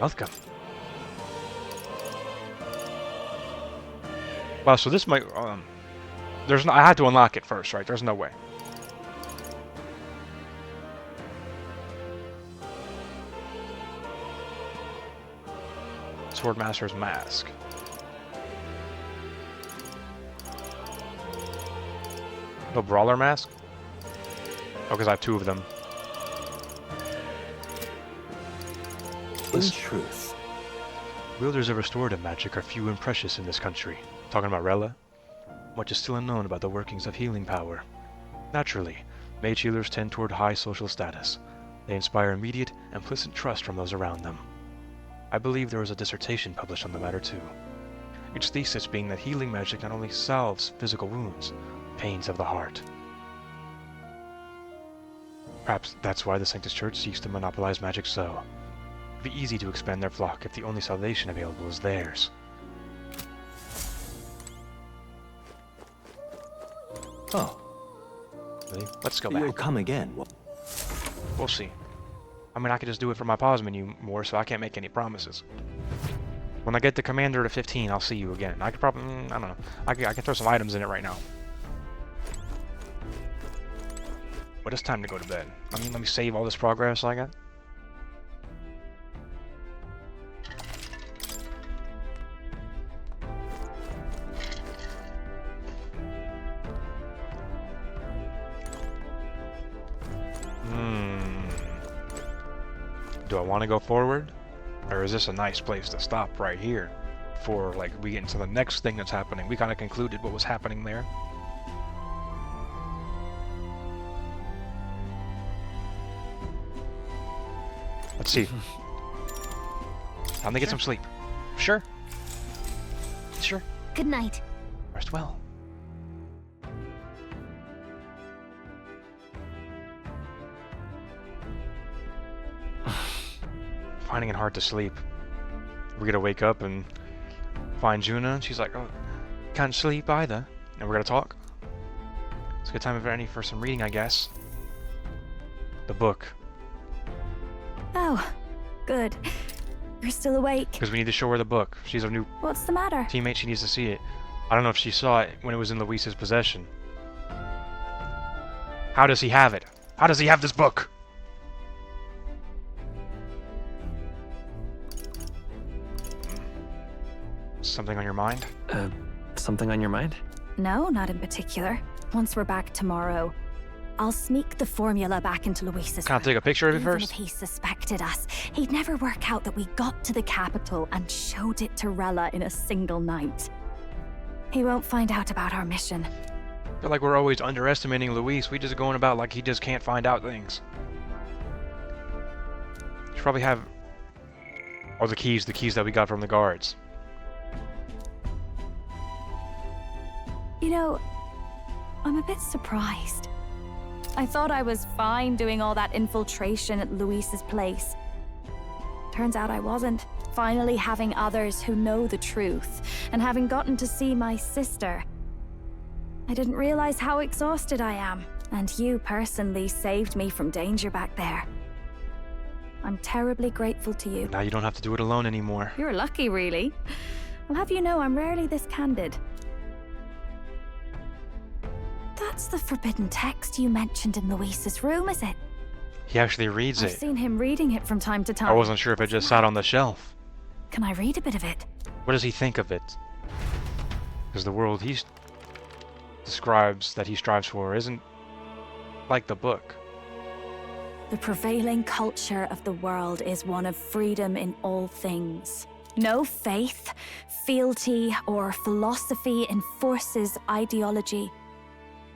Welcome. Wow, so this might there's no, I had to unlock it first, right? There's no way. Swordmaster's mask. No brawler mask? Oh, because I have 2 of them. In truth, wielders of restorative magic are few and precious in this country. Talking about Rella? Much is still unknown about the workings of healing power. Naturally, mage healers tend toward high social status. They inspire immediate, implicit trust from those around them. I believe there was a dissertation published on the matter too. Its thesis being that healing magic not only solves physical wounds, pains of the heart. Perhaps that's why the Sanctus Church seeks to monopolize magic so. It'd be easy to expand their flock if the only salvation available is theirs. Oh. Really? Let's go back. You'll come again. We'll see. I mean, I could just do it from my pause menu more, so I can't make any promises. When I get the commander to 15, I'll see you again. I could probably, I don't know. I can throw some items in it right now. But it's time to go to bed. I mean, let me save all this progress I got. Do I want to go forward? Or is this a nice place to stop right here? Before, like, we get into the next thing that's happening. We kind of concluded what was happening there. Let's see. Time to get some sleep. Sure. Sure. Good night. Rest well. Finding it hard to sleep. We're gonna wake up and find Juna, and she's like, "Oh, can't sleep either." And we're gonna talk. It's a good time for some reading, I guess. The book. Oh, good. You're still awake. Because we need to show her the book. She's a new What's the matter? teammate. She needs to see it. I don't know if she saw it when it was in Luis's possession. How does he have it? How does he have this book? Something on your mind? Something on your mind? No, not in particular. Once we're back tomorrow, I'll sneak the formula back into Luis's Can I take a picture of it Even first? if he suspected us, he'd never work out that we got to the capital and showed it to Rella in a single night. He won't find out about our mission. I feel like we're always underestimating Luis. We just going about like he just can't find out things. Should probably have all the keys that we got from the guards. You know, I'm a bit surprised. I thought I was fine doing all that infiltration at Luis's place. Turns out I wasn't. Finally having others who know the truth, and having gotten to see my sister. I didn't realize how exhausted I am, and you personally saved me from danger back there. I'm terribly grateful to you. Now you don't have to do it alone anymore. You're lucky, really. I'll have you know I'm rarely this candid. That's the forbidden text you mentioned in Luis's room, is it? He actually reads I've it. seen him reading it from time to time. I wasn't sure if it just sat on the shelf. Can I read a bit of it? What does he think of it? Because the world he describes that he strives for isn't like the book. The prevailing culture of the world is one of freedom in all things. No faith, fealty, or philosophy enforces ideology.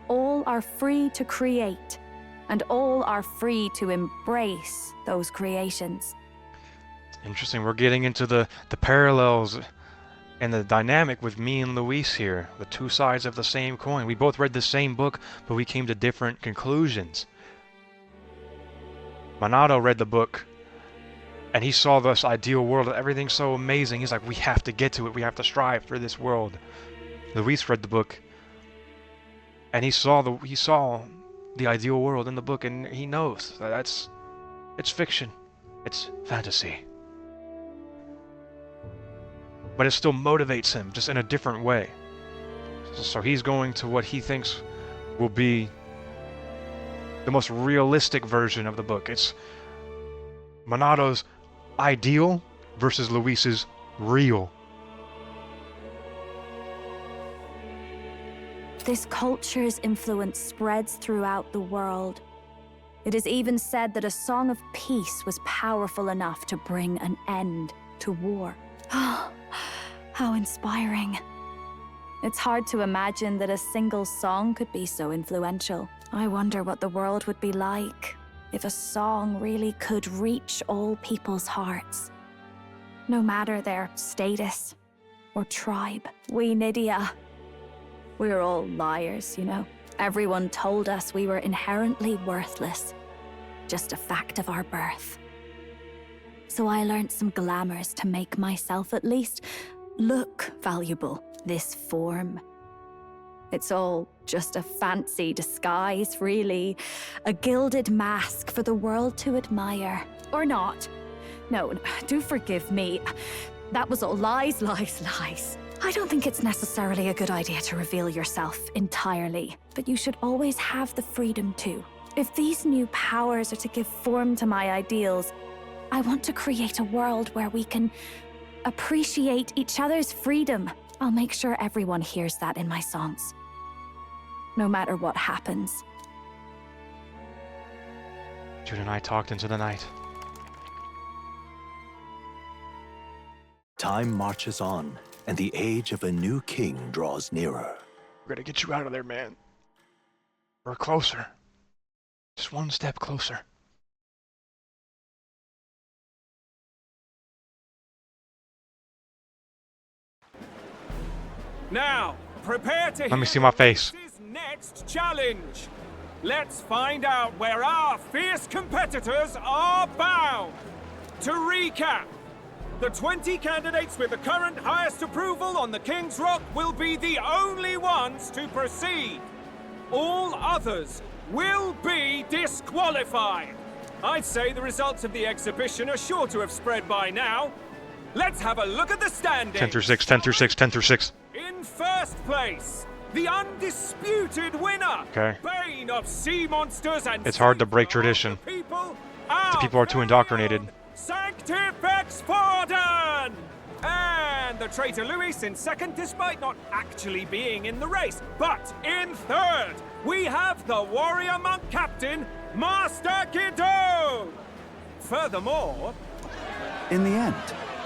All are free to create, and all are free to embrace those creations. Interesting. We're getting into the parallels and the dynamic with me and Luis here. The two sides of the same coin. We both read the same book, but we came to different conclusions. Monado read the book, and he saw this ideal world. Everything's so amazing. He's like, we have to get to it. We have to strive for this world. Luis read the book, and he saw the ideal world in the book, and he knows that it's fiction. It's fantasy. But it still motivates him, just in a different way. So he's going to what he thinks will be the most realistic version of the book. It's Monado's ideal versus Luis's real. This culture's influence spreads throughout the world. It is even said that a song of peace was powerful enough to bring an end to war. Oh, how inspiring. It's hard to imagine that a single song could be so influential. I wonder what the world would be like if a song really could reach all people's hearts, no matter their status or tribe. We Nydia, we're all liars, you know. Everyone told us we were inherently worthless, just a fact of our birth. So I learned some glamours to make myself at least look valuable. This form. It's all just a fancy disguise, really. A gilded mask for the world to admire. Or not. No, do forgive me. That was all lies, lies, lies. I don't think it's necessarily a good idea to reveal yourself entirely, but you should always have the freedom to. If these new powers are to give form to my ideals, I want to create a world where we can appreciate each other's freedom. I'll make sure everyone hears that in my songs, no matter what happens. Jude and I talked into the night. Time marches on, and the age of a new king draws nearer. We're gonna get you out of there, man. We're closer. Just one step closer. Now, prepare to Let me see my face. next challenge. Let's find out where our fierce competitors are bound. To recap, the 20 candidates with the current highest approval on the King's Rock will be the only ones to proceed. All others will be disqualified. I'd say the results of the exhibition are sure to have spread by now. Let's have a look at the standings. 10 through 6, 10 through 6, 10 through 6. In first place, the undisputed winner. Okay. Bane of sea monsters and It's hard to break tradition. The people are too indoctrinated. Sanctifex Forden! And the traitor Luis in second, despite not actually being in the race. But in third, we have the warrior monk captain, Master Guido! Furthermore... In the end,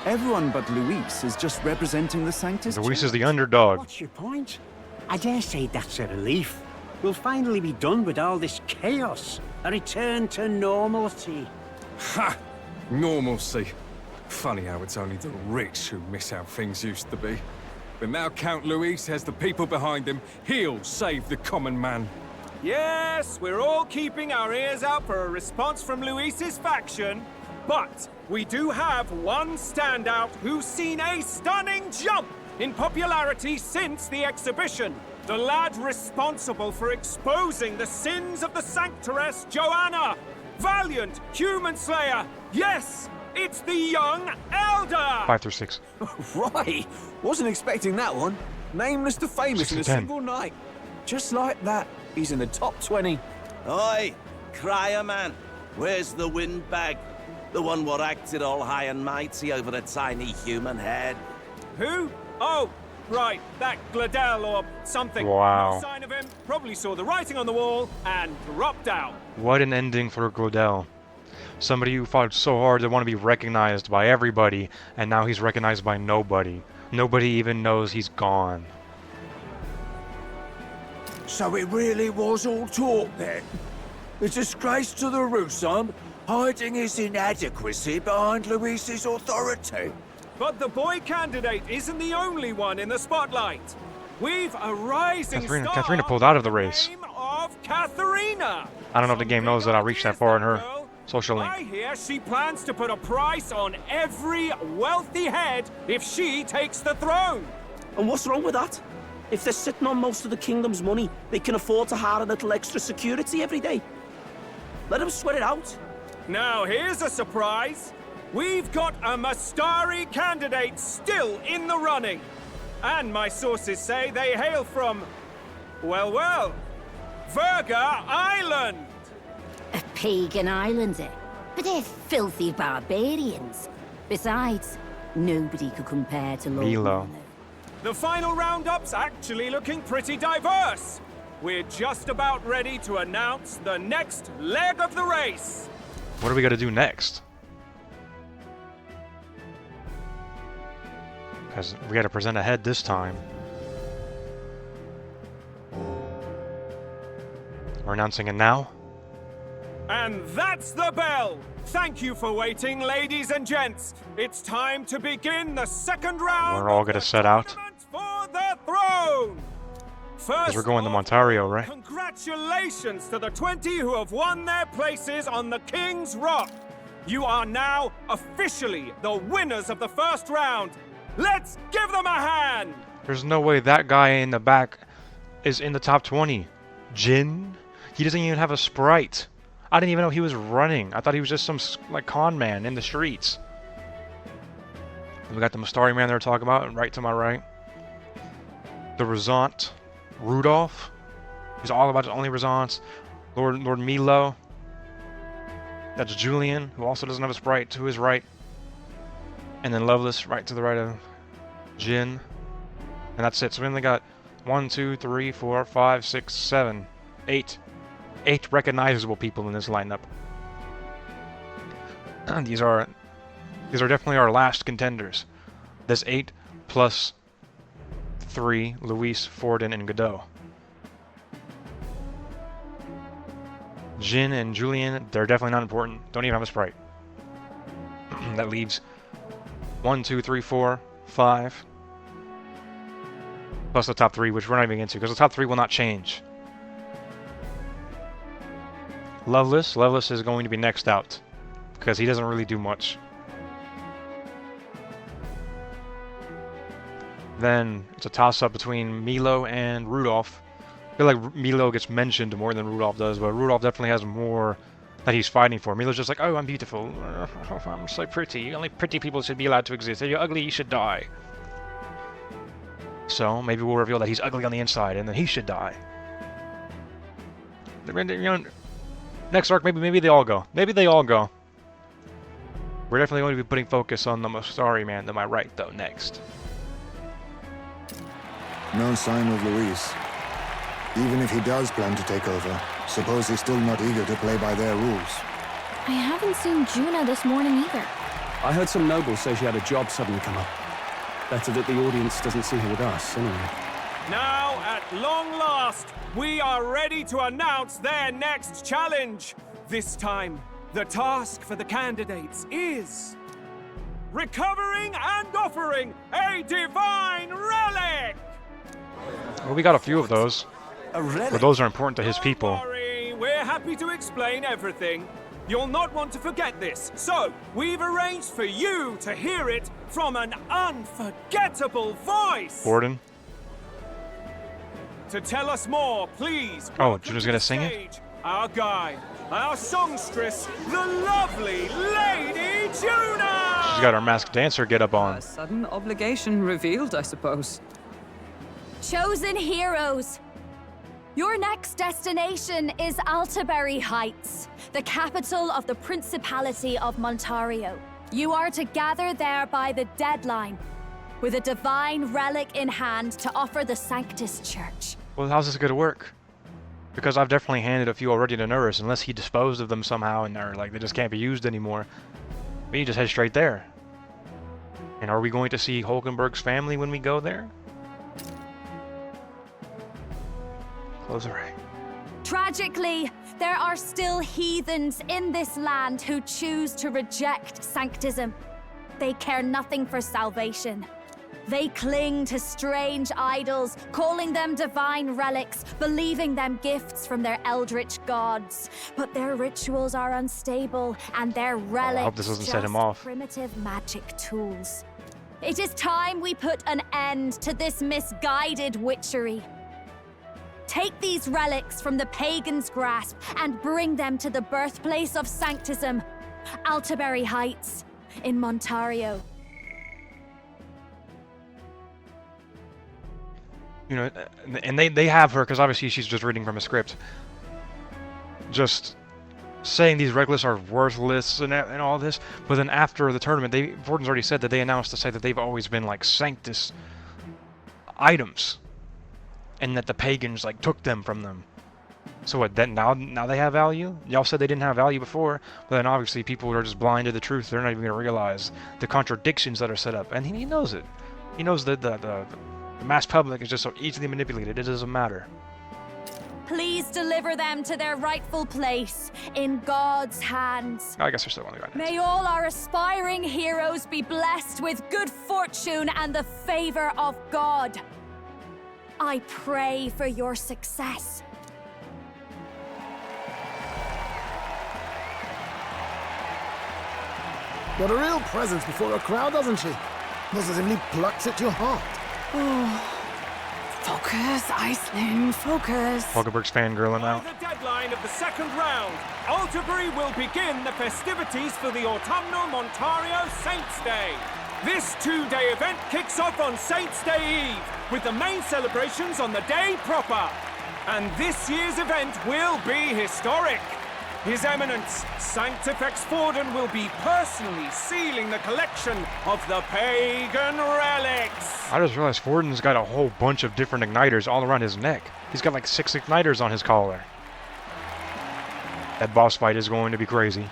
everyone but Luis is just representing the Sanctus. Luis is the underdog. What's your point? I dare say that's a relief. We'll finally be done with all this chaos. A return to normalcy. Ha! Normalcy. Funny how it's only the rich who miss how things used to be. But now Count Luis has the people behind him. He'll save the common man. Yes, we're all keeping our ears out for a response from Luis's faction. But we do have one standout who's seen a stunning jump in popularity since the exhibition. The lad responsible for exposing the sins of the Sanctoress Joanna. Valiant human slayer. Yes, it's the young elder. 5 through 6. Right, wasn't expecting that one. Nameless to famous in a 10. single night. Just like that, he's in the top 20. Oi, crier man, where's the windbag? The one what acted all high and mighty over a tiny human head. Who? Oh, right, that Gladel or something. Wow. No sign of him, probably saw the writing on the wall and dropped out. What an ending for Glodell. Somebody who fought so hard to want to be recognized by everybody, and now he's recognized by nobody. Nobody even knows he's gone. So it really was all talk then? A disgrace to the Russon, hiding his inadequacy behind Luis's authority. But the boy candidate isn't the only one in the spotlight. We've a rising star. Katharina pulled out of the race. Of Katharina. I don't know if the game knows that I reached that far in her social link. I hear she plans to put a price on every wealthy head if she takes the throne. And what's wrong with that? If they're sitting on most of the kingdom's money, they can afford to hire a little extra security every day. Let them sweat it out. Now here's a surprise. We've got a Mastari candidate still in the running. And my sources say they hail from, well, Verga Island. A pagan island, eh? But they're filthy barbarians. Besides, nobody could compare to Lord Milo. The final roundup's actually looking pretty diverse. we're just about ready to announce the next leg of the race. What do we got to do next? Because we got to present ahead this time. We're announcing it now. And that's the bell! Thank you for waiting, ladies and gents. It's time to begin the second round. We're all going to set out. For the throne! Because we're going to Montario, right? Congratulations to the 20 who have won their places on the King's Rock. You are now officially the winners of the first round. Let's give them a hand! There's no way that guy in the back is in the top 20. Jin? He doesn't even have a sprite. I didn't even know he was running. I thought he was just some like con man in the streets. And we got the Mustari man they were talking about, right to my right. The Resant, Rudolph. He's all about his only Resants. Lord Milo. That's Julian, who also doesn't have a sprite, to his right. And then Loveless, right to the right of Jin. And that's it. So we only got 1, 2, 3, 4, 5, 6, 7, 8. 8 recognizable people in this lineup. These are definitely our last contenders. This 8 plus 3, Luis, Forden, and Godot. Jin and Julian, they're definitely not important. Don't even have a sprite. That leaves 1, 2, 3, 4, 5. Plus the top 3, which we're not even into, because the top 3 will not change. Loveless is going to be next out, because he doesn't really do much. Then it's a toss-up between Milo and Rudolph. I feel like Milo gets mentioned more than Rudolph does, but Rudolph definitely has more that he's fighting for. Milo's just like, oh, I'm beautiful. I'm so pretty. Only pretty people should be allowed to exist. If you're ugly, you should die. So maybe we'll reveal that he's ugly on the inside, and then he should die. You know, next arc, maybe they all go. Maybe they all go. We're definitely going to be putting focus on the Mustari man to my right, though, next. No sign of Luis. Even if he does plan to take over, suppose he's still not eager to play by their rules. I haven't seen Juna this morning either. I heard some nobles say she had a job suddenly come up. Better that the audience doesn't see her with us, anyway. Now, at long last, we are ready to announce their next challenge. This time, the task for the candidates is recovering and offering a divine relic! Well, we got a few of those. But those are important to his people. Don't worry, we're happy to explain everything. You'll not want to forget this, so we've arranged for you to hear it from an unforgettable voice. Forden. To tell us more, please. Oh, Juna's gonna sing it? Our guide, our songstress, the lovely Lady Juna! She's got her masked dancer get up on. A sudden obligation revealed, I suppose. Chosen heroes! Your next destination is Altaberry Heights, the capital of the Principality of Montario. You are to gather there by the deadline, with a divine relic in hand to offer the Sanctus Church. Well, how's this gonna work? Because I've definitely handed a few already to Nurus, unless he disposed of them somehow and they're like they just can't be used anymore. We just head straight there. And are we going to see Hulkenberg's family when we go there? Close array. Tragically, there are still heathens in this land who choose to reject sanctism. They care nothing for salvation. They cling to strange idols, calling them divine relics, believing them gifts from their eldritch gods. But their rituals are unstable, and their relics I hope this doesn't set him off. Primitive magic tools. It is time we put an end to this misguided witchery. Take these relics from the pagan's grasp and bring them to the birthplace of sanctism, Altaberry Heights, in Montario. You know, and they have her, because obviously she's just reading from a script. Just saying these relics are worthless and all this, but then after the tournament, Vorden's already said that they announced to say that they've always been like Sanctus items. and that the pagans like took them from them. So what? Then now they have value? Y'all said they didn't have value before, but then obviously people are just blind to the truth. They're not even gonna realize the contradictions that are set up, and he knows it. He knows that the mass public is just so easily manipulated. It doesn't matter. Please deliver them to their rightful place in God's hands. I guess they're still on the guy. May all our aspiring heroes be blessed with good fortune and the favor of God. I pray for your success. Got a real presence before a crowd, doesn't she? Positively plucks at your heart. Oh. Focus, Iceland, focus. Hulkenberg's fangirling out. By the deadline of the second round, Alderbury will begin the festivities for the autumnal Montario Saints' Day. This two-day event kicks off on Saints' Day Eve, with the main celebrations on the day proper. And this year's event will be historic. His Eminence, Sanctifex Forden, will be personally sealing the collection of the pagan relics. I just realized Forden's got a whole bunch of different igniters all around his neck. He's got like 6 igniters on his collar. That boss fight is going to be crazy.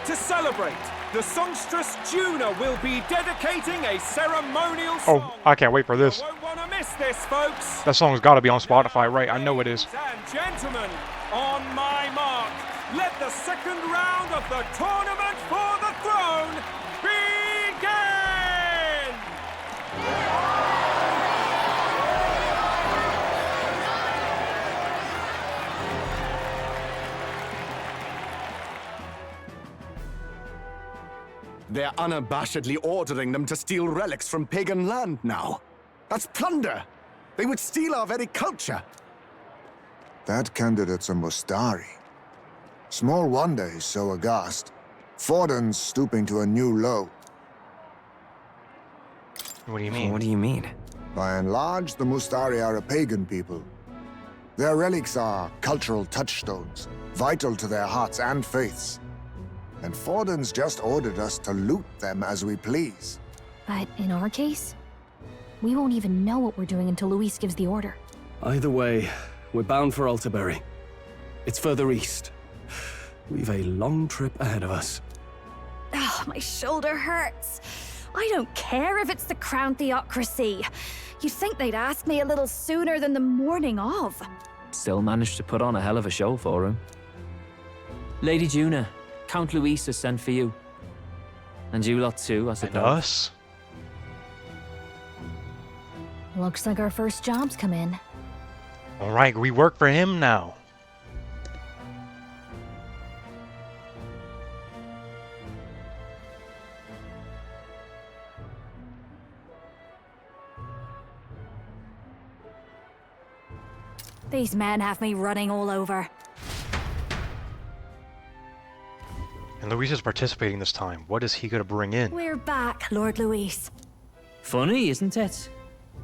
To celebrate, the songstress Juna will be dedicating a ceremonial song. Oh, I can't wait for this. You won't want to miss this, folks. That song's got to be on Spotify, right? I know it is. And gentlemen, on my mark, let the second round of the tournament for the throne begin! They're unabashedly ordering them to steal relics from pagan land now. That's plunder. They would steal our very culture. That candidate's a Mustari. Small wonder he's so aghast. Forden's stooping to a new low. What do you mean? What do you mean? By and large, the Mustari are a pagan people. Their relics are cultural touchstones, vital to their hearts and faiths. And Forden's just ordered us to loot them as we please. But in our case, we won't even know what we're doing until Luis gives the order. Either way, we're bound for Alderbury. It's further east. We've a long trip ahead of us. Oh, my shoulder hurts. I don't care if it's the Crown Theocracy. You'd think they'd ask me a little sooner than the morning of. Still managed to put on a hell of a show for him. Lady Juna, Count Luis has sent for you. And you lot too, I suppose. And us? Looks like our first job's come in. Alright, we work for him now. These men have me running all over. And Luis is participating this time. What is he gonna bring in? We're back, Lord Luis. Funny, isn't it?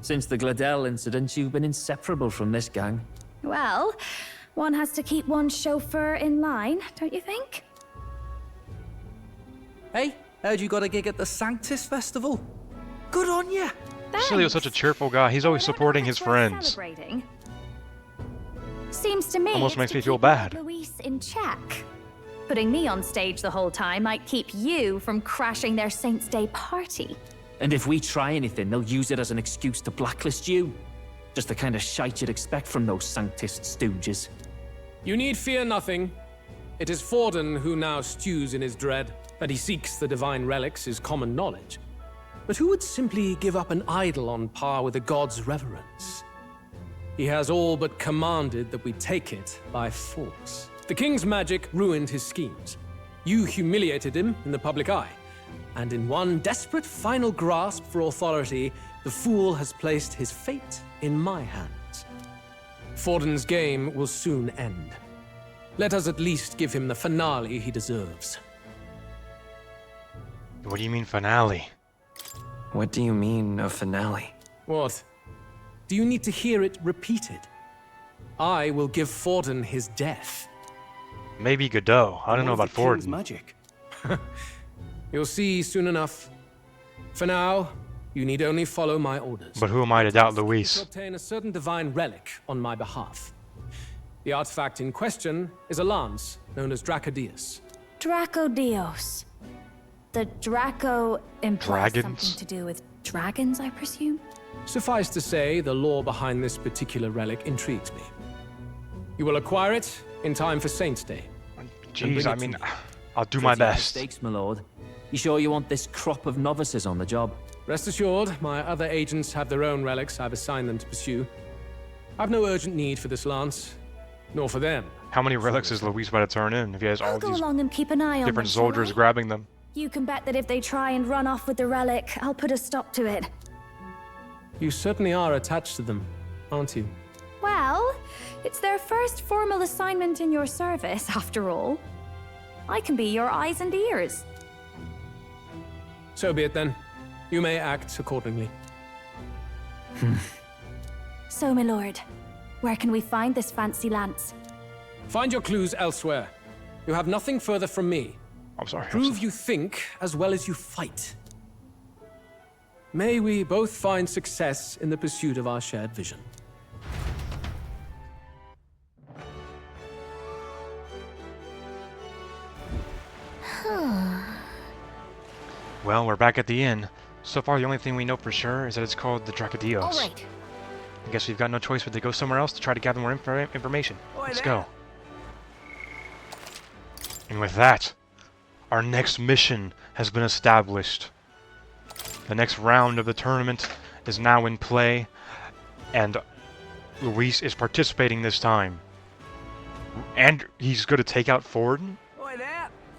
Since the Gladel incident, you've been inseparable from this gang. Well, one has to keep one's chauffeur in line, don't you think? Hey, heard you got a gig at the Sanctus Festival. Good on ya. Cilio's such a cheerful guy. He's always supporting his friends. Celebrating. Seems to me Almost it's makes to me feel keep bad. Luis in check. Putting me on stage the whole time might keep you from crashing their Saints' Day party. And if we try anything, they'll use it as an excuse to blacklist you. Just the kind of shite you'd expect from those Sanctist stooges. You need fear nothing. It is Forden who now stews in his dread. That he seeks the divine relics is common knowledge. But who would simply give up an idol on par with a god's reverence? He has all but commanded that we take it by force. The king's magic ruined his schemes. You humiliated him in the public eye. And in one desperate final grasp for authority, the fool has placed his fate in my hands. Forden's game will soon end. Let us at least give him the finale he deserves. What do you mean finale? What do you mean, a finale? What? Do you need to hear it repeated? I will give Forden his death. Maybe Godot. I don't know about Forden. Magic. You'll see soon enough. For now, You need only follow my orders. But who am I to doubt To Luis? obtain a certain divine relic on my behalf. The artifact in question is a lance known as Dracodius. Dracodios. The Draco implies Dragons? something to do with dragons, I presume? Suffice to say, the lore behind this particular relic intrigues me. You will acquire it in time for Saint's Day. Jeez, I mean, I'll do my best. Mistakes, my lord. You sure you want this crop of novices on the job? Rest assured, my other agents have their own relics I've assigned them to pursue. I've no urgent need for this lance, nor for them. How many relics is Luis about to turn in if he has all I'll go these along and keep an eye on different them, soldiers shall I? grabbing them? You can bet that if they try and run off with the relic, I'll put a stop to it. You certainly are attached to them, aren't you? Well, it's their first formal assignment in your service, after all. I can be your eyes and ears. So be it then. You may act accordingly. So, my lord, where can we find this fancy lance? Find your clues elsewhere. You have nothing further from me. I'm sorry. Prove you think as well as you fight. May we both find success in the pursuit of our shared vision. Well, we're back at the inn. So far, the only thing we know for sure is that it's called the Dracodios. All right. I guess we've got no choice but to go somewhere else to try to gather more information. Let's go. And with that, our next mission has been established. The next round of the tournament is now in play, and Luis is participating this time. And he's going to take out Forden.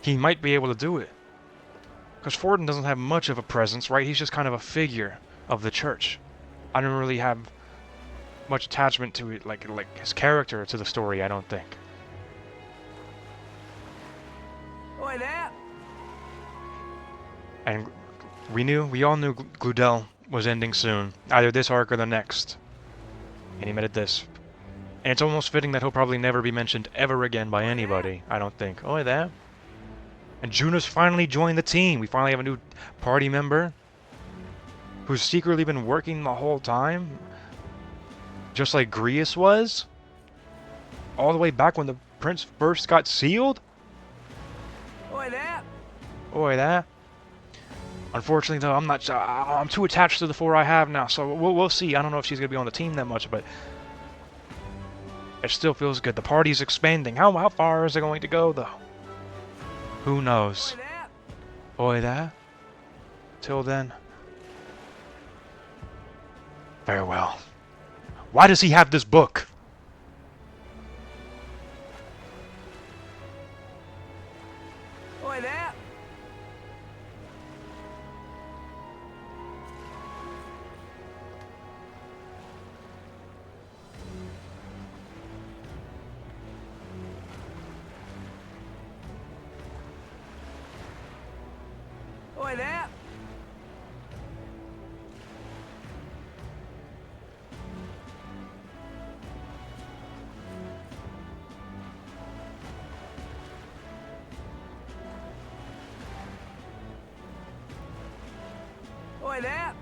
He might be able to do it. Because Forden doesn't have much of a presence, right? He's just kind of a figure of the church. I don't really have much attachment to it, like his character to the story, I don't think. And we all knew Gludel was ending soon, either this arc or the next. And he made it this. And it's almost fitting that he'll probably never be mentioned ever again by anybody, I don't think. Oh, that. And Juno's finally joined the team. We finally have a new party member who's secretly been working the whole time. Just like Grius was. All the way back when the prince first got sealed. Oi, that. Unfortunately, though, I'm too attached to the 4 I have now, so we'll see. I don't know if she's gonna be on the team that much, but it still feels good. The party's expanding. How far is it going to go, though? Who knows? Oi, that. Till then, farewell. Why does he have this book? Oi there!